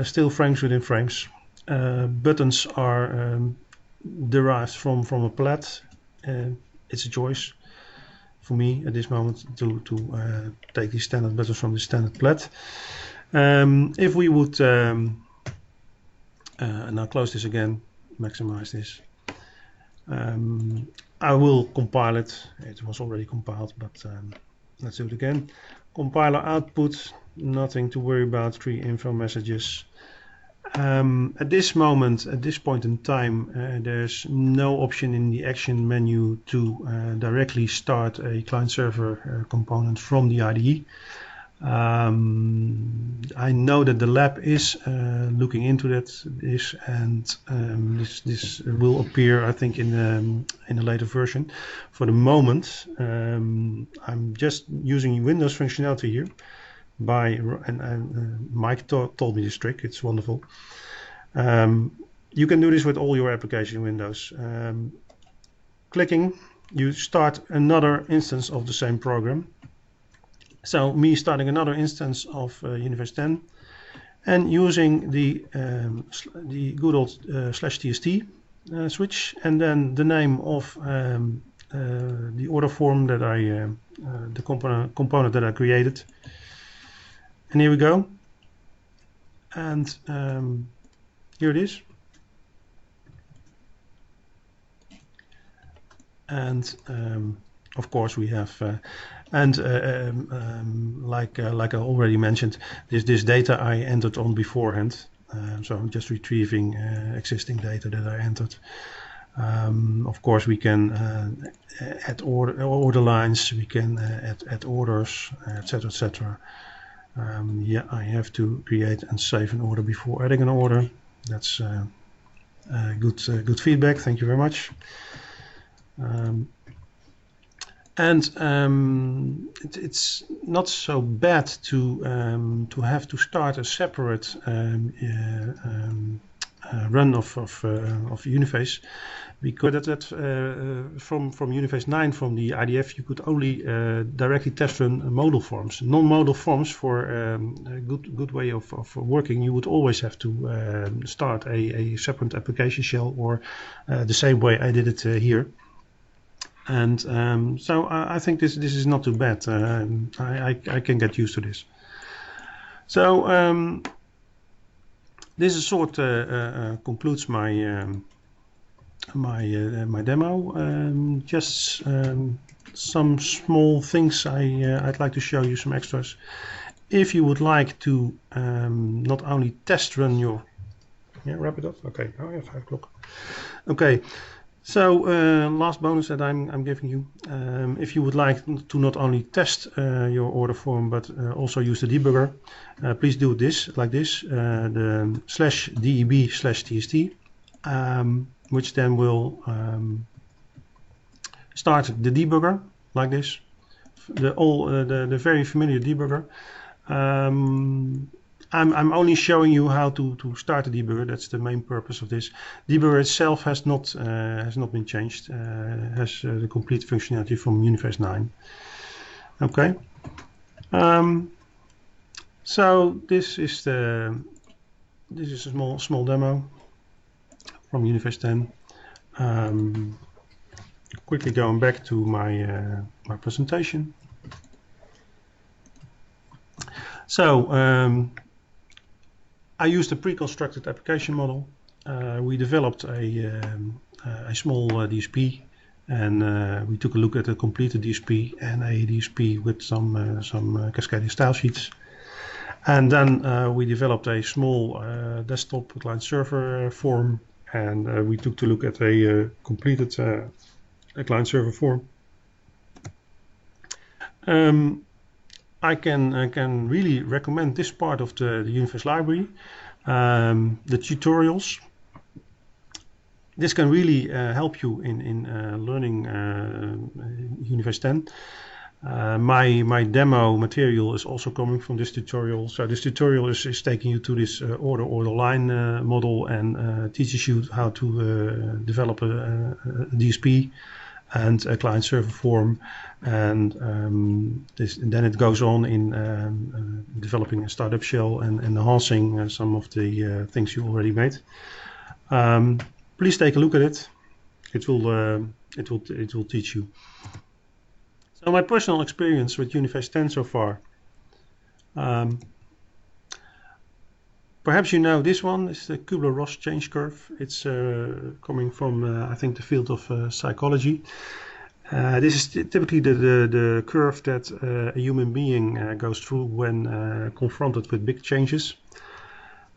Speaker 1: Still frames within frames. Buttons are derived from a palette. It's a choice for me at this moment to take these standard buttons from the standard palette. If we would now close this again, maximize this. I will compile it. It was already compiled, but let's do it again. Compiler output, nothing to worry about, 3 info messages. At this moment, at this point in time, there's no option in the action menu to directly start a client-server component from the IDE. I know that the lab is looking into this, and this will appear, I think, in a later version. For the moment, I'm just using Windows functionality here. Mike told me this trick. It's wonderful. You can do this with all your application Windows. Clicking, you start another instance of the same program. So me starting another instance of Uniface 10 and using the good old /tst switch, and then the name of the order form that the component that I created. And here we go. And here it is. And of course we have like I already mentioned, this data I entered on beforehand, so I'm just retrieving existing data that I entered. Of course we can add order lines, we can add orders, etc, etc. Yeah, I have to create and save an order before adding an order. That's good feedback, thank you very much. It's not so bad to have to start a separate run of Uniface, because from Uniface 9, from the IDF, you could only directly test run modal forms. Non-modal forms, for a good way of working, you would always have to start a separate application shell, or the same way I did it here. And so I think this is not too bad. I can get used to this. So this is sort concludes my my demo. Just some small things I'd like to show you, some extras. If you would like to not only test run your wrap it up. Okay, oh yeah, 5 o'clock. Okay, so last bonus that I'm giving you. If you would like to not only test your order form but also use the debugger, please do this like this, the /deb/tst, which then will start the debugger like this. The very familiar debugger. I'm only showing you how to start the debugger. That's the main purpose of this. Debugger itself has not been changed. Has the complete functionality from Uniface 9. Okay. So this is a small demo from Uniface 10. Quickly going back to my my presentation. So I used a pre-constructed application model. We developed a small DSP, and we took a look at a completed DSP and a DSP with some cascading style sheets. And then we developed a small desktop client server form, and we took a look at a completed client server form. I can really recommend this part of the Uniface library, the tutorials. This can really help you in learning Uniface 10. My demo material is also coming from this tutorial. So this tutorial is taking you to this order line model and teaches you how to develop a DSP and a client server form, and then it goes on in developing a startup shell and enhancing some of the things you already made. Please take a look at it. It will teach you. So my personal experience with Uniface 10 so far. Perhaps you know this one is the Kubler-Ross change curve. It's coming from I think the field of psychology. This is typically the curve that a human being goes through when confronted with big changes.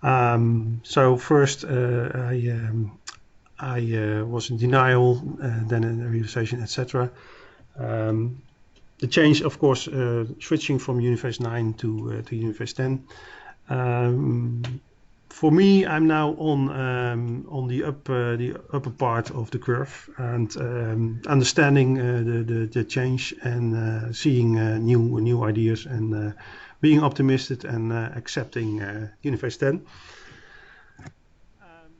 Speaker 1: So first I was in denial, then in realization, etc. The change, of course, switching from Uniface 9 to Uniface 10. For me, I'm now on the upper part of the curve, and understanding the change and seeing new ideas and being optimistic and accepting Uniface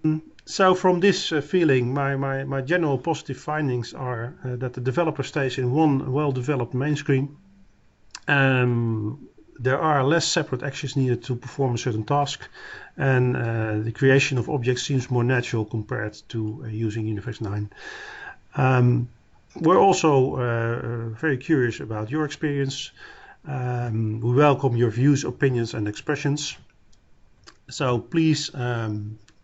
Speaker 1: 10. So from this feeling, my general positive findings are that the developer stays in one well-developed main screen. There are less separate actions needed to perform a certain task, and the creation of objects seems more natural compared to using Uniface 9. We're also very curious about your experience. We welcome your views, opinions, and expressions. So please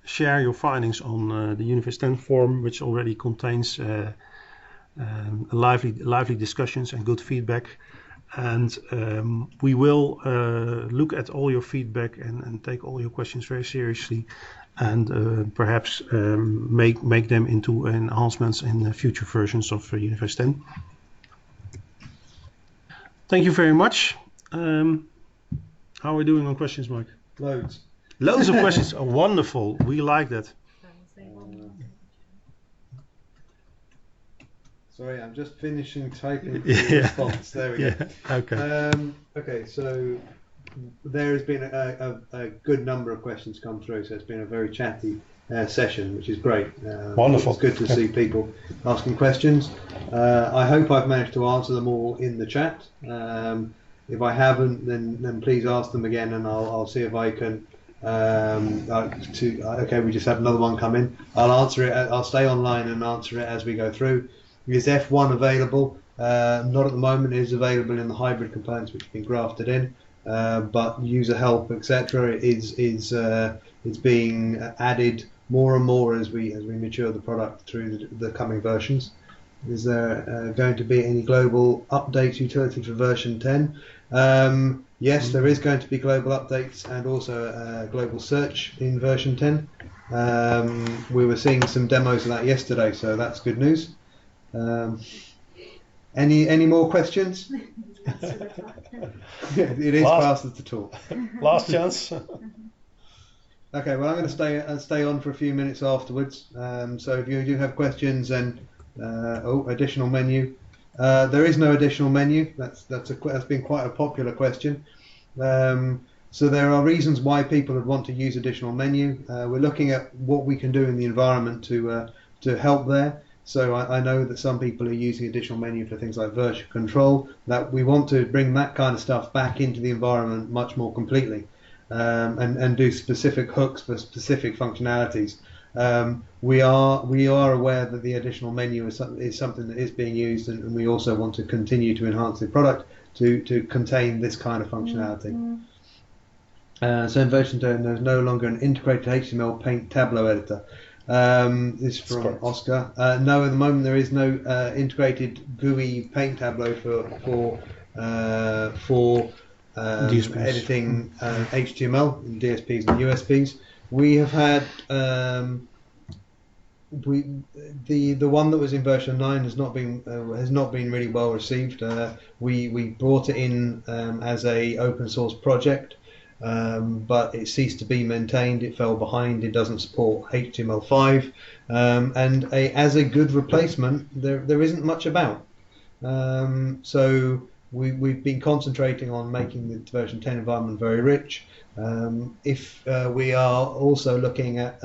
Speaker 1: share your findings on the Uniface 10 forum, which already contains lively discussions and good feedback. And we will look at all your feedback and take all your questions very seriously, and perhaps make them into enhancements in future versions of Uniface 10. Thank you very much. How are we doing on questions, Mike?
Speaker 2: Loads.
Speaker 1: Loads of questions. Oh, wonderful. We like that.
Speaker 2: Sorry, I'm just finishing typing the response. There we go.
Speaker 1: Okay.
Speaker 2: Okay, so there has been a good number of questions come through, so it's been a very chatty session, which is great.
Speaker 1: Wonderful.
Speaker 2: It's good to see people asking questions. I hope I've managed to answer them all in the chat. If I haven't, then please ask them again, and I'll see if I can. Okay, we just had another one come in. I'll answer it. I'll stay online and answer it as we go through. Is F1 available? Not at the moment. It is available in the hybrid components which have been grafted in, but user help, etc., is being added more and more as we mature the product through the coming versions. Is there going to be any global update utility for version 10? Yes, there is going to be global updates and also global search in version 10. We were seeing some demos of that yesterday, so that's good news. Any more questions? It is faster to talk.
Speaker 1: Last chance.
Speaker 2: Okay, well, I'm going to stay on for a few minutes afterwards. So if you do have questions, and additional menu. There is no additional menu. That's been quite a popular question. So there are reasons why people would want to use additional menu. We're looking at what we can do in the environment to help there. So I know that some people are using additional menu for things like version control. That we want to bring that kind of stuff back into the environment much more completely, and do specific hooks for specific functionalities. We are aware that the additional menu is something that is being used, and we also want to continue to enhance the product to contain this kind of functionality. So in version 10, there's no longer an integrated HTML Paint Tableau editor. This is from Oscar. No, at the moment there is no integrated GUI Paint Tableau for editing HTML in DSPs and USPs. We have had the one that was in version 9 has not been really well received. We brought it in as a open source project. But it ceased to be maintained. It fell behind. It doesn't support HTML5, and as a good replacement, there isn't much about. So we've been concentrating on making the version 10 environment very rich. If we are also looking at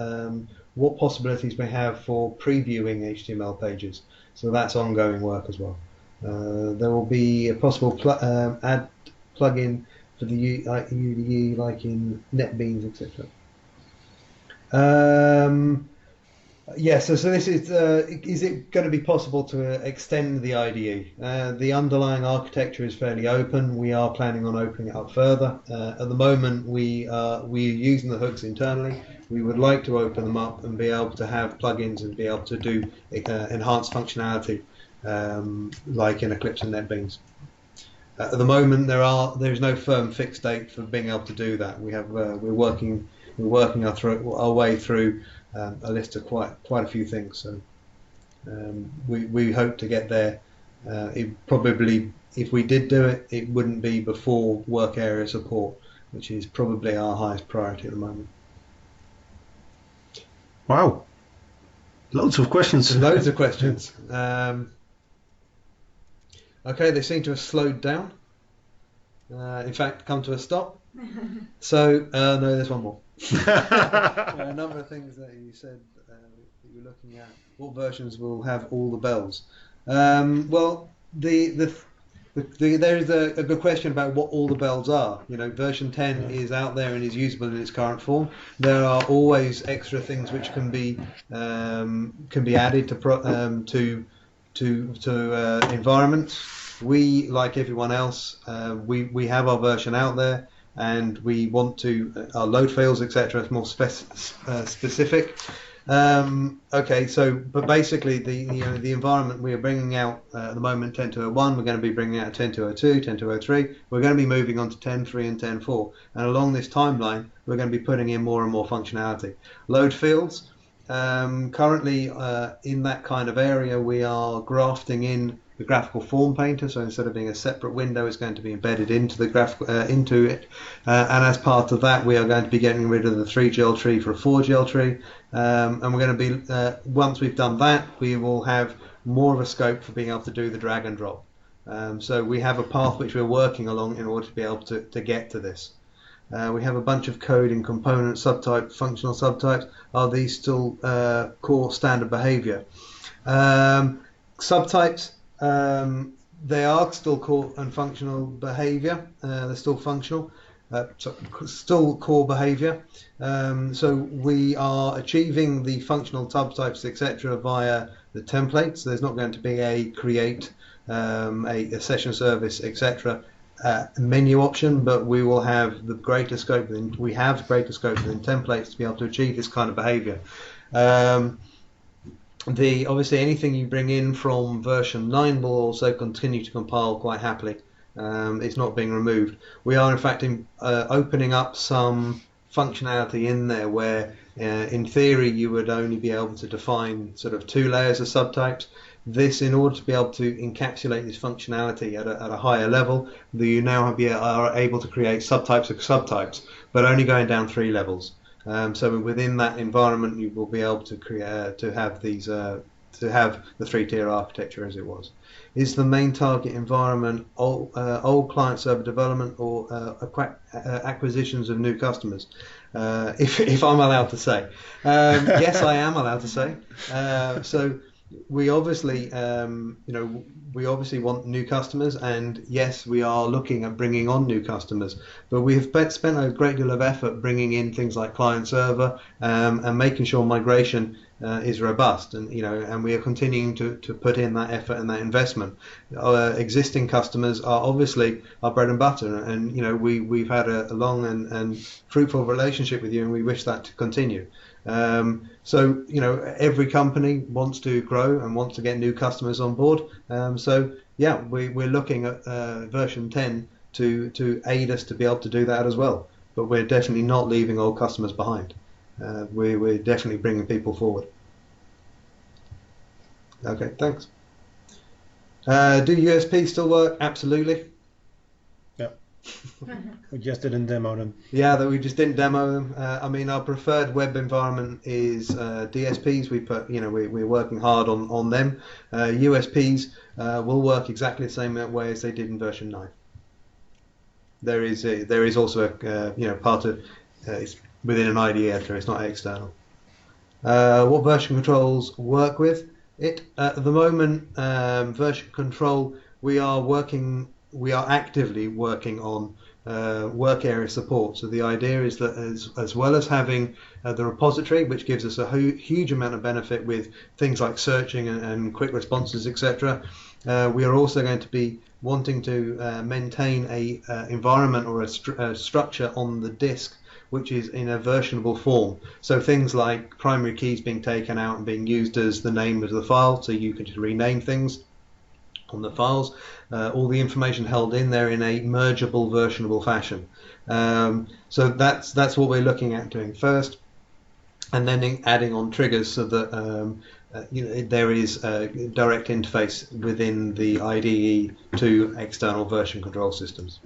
Speaker 2: what possibilities we have for previewing HTML pages, so that's ongoing work as well. There will be a possible add plugin for the UDE, like in NetBeans, etc. Yes, so this is it going to be possible to extend the IDE? The underlying architecture is fairly open. We are planning on opening it up further. At the moment, we're using the hooks internally. We would like to open them up and be able to have plugins and be able to do enhanced functionality, like in Eclipse and NetBeans. At the moment, there is no firm fixed date for being able to do that. We're working our way through a list of quite a few things. So we hope to get there. It probably, if we did do it, it wouldn't be before work area support, which is probably our highest priority at the moment.
Speaker 1: Wow, loads of questions.
Speaker 2: Loads of questions. Okay, they seem to have slowed down. In fact, come to a stop. So, no, there's one more. A number of things that you said that you're looking at. What versions will have all the bells? Well, there is a good question about what all the bells are. You know, version 10 is out there and is usable in its current form. There are always extra things which can be added to environments. We, like everyone else, we have our version out there, and we want to our load fails, etc. is more specific. Okay, so but basically the environment we are bringing out at the moment 10.201. We're going to be bringing out 10.202, 10.203. We're going to be moving on to 10.3 and 10.4, and along this timeline we're going to be putting in more and more functionality. Load fields. Currently, in that kind of area, we are grafting in the graphical form painter. So instead of being a separate window, it's going to be embedded into the into it. And as part of that, we are going to be getting rid of the 3GL tree for a 4GL tree. And we're going to be once we've done that, we will have more of a scope for being able to do the drag and drop. So we have a path which we're working along in order to be able to get to this. We have a bunch of code in component subtype, functional subtypes. Are these still core standard behavior? Subtypes, they are still core and functional behavior. They're still functional. still core behavior. So we are achieving the functional subtypes, etc., via the templates. There's not going to be a create, a session service, etc. Menu option, but we will have the greater scope. We have greater scope within templates to be able to achieve this kind of behavior. Obviously anything you bring in from version 9 will also continue to compile quite happily. It's not being removed. We are in fact opening up some functionality in there where in theory you would only be able to define sort of 2 layers of subtypes. This, in order to be able to encapsulate this functionality at a higher level, you now are able to create subtypes of subtypes, but only going down 3 levels. So within that environment, you will be able to create to have the 3-tier architecture as it was. Is the main target environment old client server development or acquisitions of new customers? If I'm allowed to say, yes, I am allowed to say. So we obviously, we obviously want new customers, and yes, we are looking at bringing on new customers. But we have spent a great deal of effort bringing in things like client server and making sure migration is robust, and and we are continuing to put in that effort and that investment. Our existing customers are obviously our bread and butter, and we've had a long and fruitful relationship with you, and we wish that to continue. So every company wants to grow and wants to get new customers on board. So yeah, we're looking at version 10 to aid us to be able to do that as well. But we're definitely not leaving old customers behind. We're definitely bringing people forward. Okay, thanks. Do USP still work? Absolutely.
Speaker 1: Yeah. We just didn't demo them.
Speaker 2: Yeah, that we just didn't demo them. I mean, our preferred web environment is DSPs. We're working hard on them. USPs will work exactly the same way as they did in version 9. There is also a part of it's within an IDE editor. It's not external. What version controls work with it at the moment? Version control. We are actively working on work area support. So the idea is that as well as having the repository, which gives us a huge amount of benefit with things like searching and quick responses, etc., we are also going to be wanting to maintain a environment or a structure on the disk which is in a versionable form. So things like primary keys being taken out and being used as the name of the file, so you can just rename things on the files. All the information held in there in a mergeable, versionable fashion. So that's what we're looking at doing first, and then adding on triggers so that there is a direct interface within the IDE to external version control systems.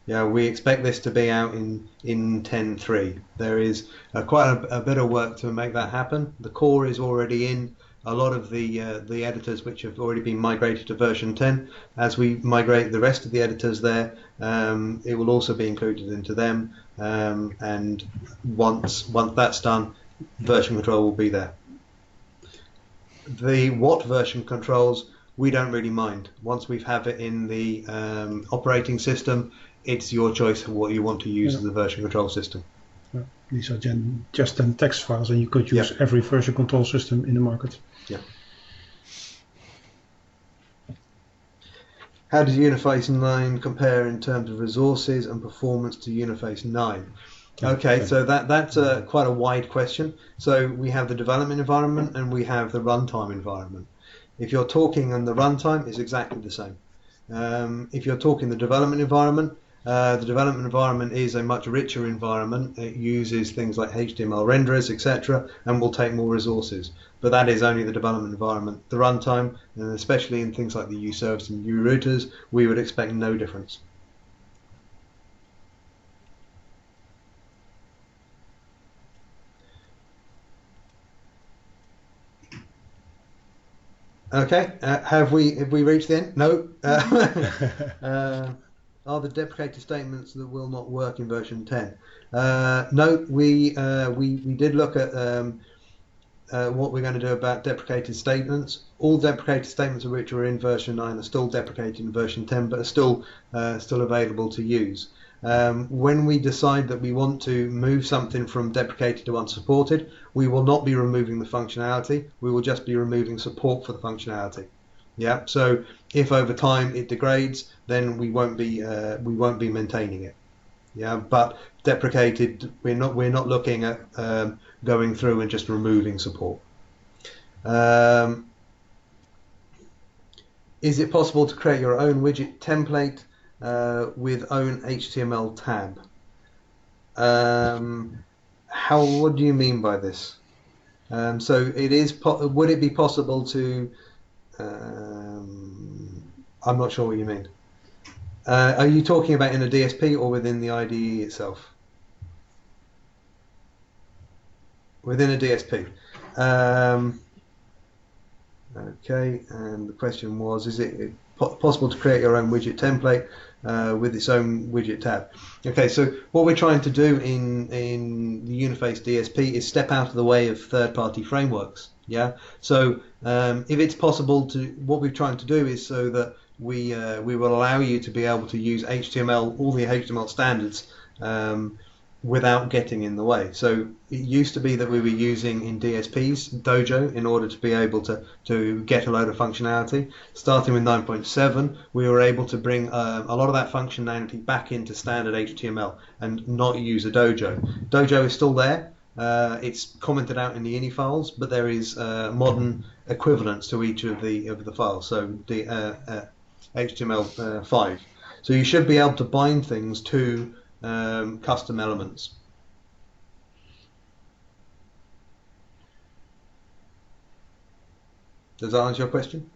Speaker 2: Yeah, we expect this to be out in 10.3. There is quite a bit of work to make that happen. The core is already in a lot of the editors which have already been migrated to version 10. As we migrate the rest of the editors there, it will also be included into them. And once that's done, version control will be there. The what version controls, we don't really mind. Once we have it in the operating system, it's your choice of what you want to use as a version control system.
Speaker 1: These are just 10 text files, and you could use every version control system in the market.
Speaker 2: Yeah. How does Uniface 9 compare in terms of resources and performance to Uniface 9? Okay, so that's quite a wide question. So we have the development environment and we have the runtime environment. If you're talking on the runtime, it's exactly the same. If you're talking the development environment is a much richer environment. It uses things like HTML renderers, etc., and will take more resources. But that is only the development environment. The runtime, and especially in things like the uservice and urouters, we would expect no difference. Okay, have we reached the end? No. Are the deprecated statements that will not work in version 10? No, we did look at what we're going to do about deprecated statements. All deprecated statements which are in version 9 are still deprecated in version 10, but are still available to use. When we decide that we want to move something from deprecated to unsupported, we will not be removing the functionality. We will just be removing support for the functionality. Yeah. So if over time it degrades, then we won't be maintaining it. Yeah. But deprecated, we're not looking at going through and just removing support. Is it possible to create your own widget template with own HTML tab? What do you mean by this? So it is. Would it be possible to? I'm not sure what you mean. Are you talking about in a DSP or within the IDE itself? Within a DSP. Okay, and the question was, is it possible to create your own widget template with its own widget tab? Okay, so what we're trying to do in the Uniface DSP is step out of the way of third-party frameworks. Yeah, so if it's possible to, what we're trying to do is so that we will allow you to be able to use HTML, all the HTML standards, without getting in the way. So it used to be that we were using in DSPs Dojo in order to be able to get a load of functionality. Starting with 9.7, we were able to bring a lot of that functionality back into standard HTML and not use a Dojo. Dojo is still there. It's commented out in the ini files, but there is modern equivalents to each of the files. So the HTML5. So you should be able to bind things to custom elements. Does that answer your question?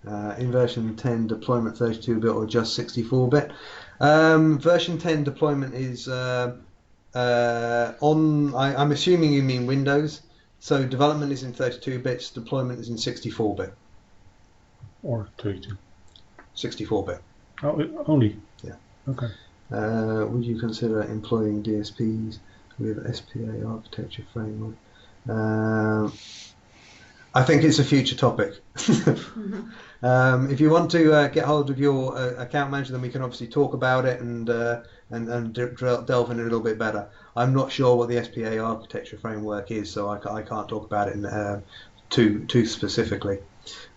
Speaker 2: In version 10, deployment 32-bit or just 64-bit? Version 10 deployment is I'm assuming you mean Windows. So development is in 32 bits, deployment is in 64-bit.
Speaker 1: Or 32.
Speaker 2: 64-bit.
Speaker 1: Oh, only?
Speaker 2: Yeah.
Speaker 1: Okay.
Speaker 2: Would you consider employing DSPs with SPA architecture framework? I think it's a future topic. If you want to get hold of your account manager, then we can obviously talk about it and delve in a little bit better. I'm not sure what the SPA architecture framework is, so I can't talk about it too specifically.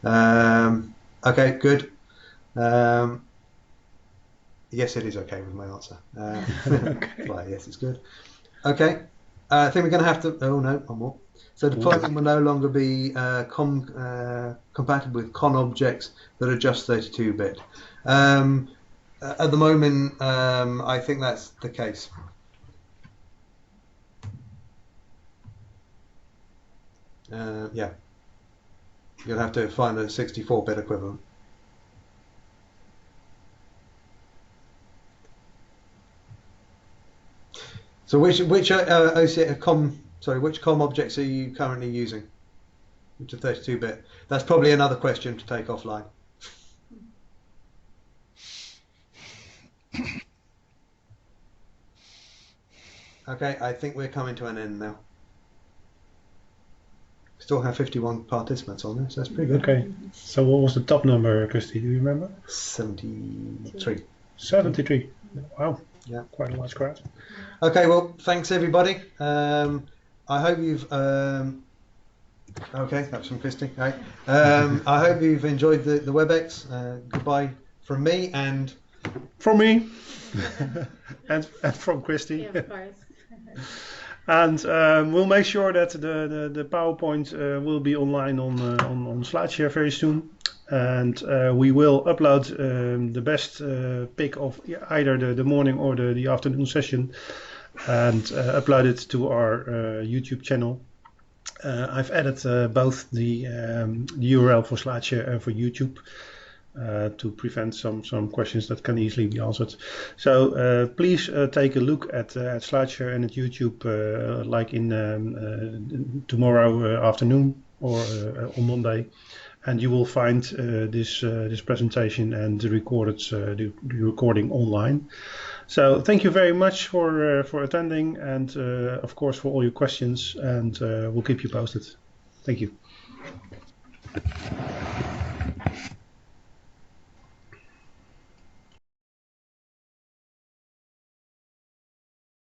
Speaker 2: Okay, good. Yes, it is okay with my answer.
Speaker 1: Okay.
Speaker 2: Right, yes, it's good. Okay, I think we're going to have to. Oh no, one more. So deployment will no longer be compatible with con objects that are just 32-bit. At the moment, I think that's the case. Yeah, you'll have to find a 64-bit equivalent. So which COM objects are you currently using? Which are 32-bit? That's probably another question to take offline. Okay, I think we're coming to an end now. Still have 51 participants on this. That's pretty good.
Speaker 1: Okay. So what was the top number, Christy? Do you remember?
Speaker 2: 73.
Speaker 1: 73. Wow.
Speaker 2: Yeah.
Speaker 1: Quite a large crowd.
Speaker 2: Okay, well, thanks everybody. I hope you've. Okay, that's from Christy. Right. I hope you've enjoyed the WebEx. Goodbye from me and.
Speaker 1: From me. and from Christy.
Speaker 4: Yeah, of course.
Speaker 1: And we'll make sure that the PowerPoint will be online on SlideShare very soon. And we will upload the best pick of either the morning or the afternoon session and upload it to our YouTube channel. I've added both the URL for SlideShare and for YouTube to prevent some questions that can easily be answered. So please take a look at SlideShare and at YouTube like in tomorrow afternoon or on Monday. And you will find this presentation and the recording online. So thank you very much for attending and of course for all your questions, and we'll keep you posted. Thank you.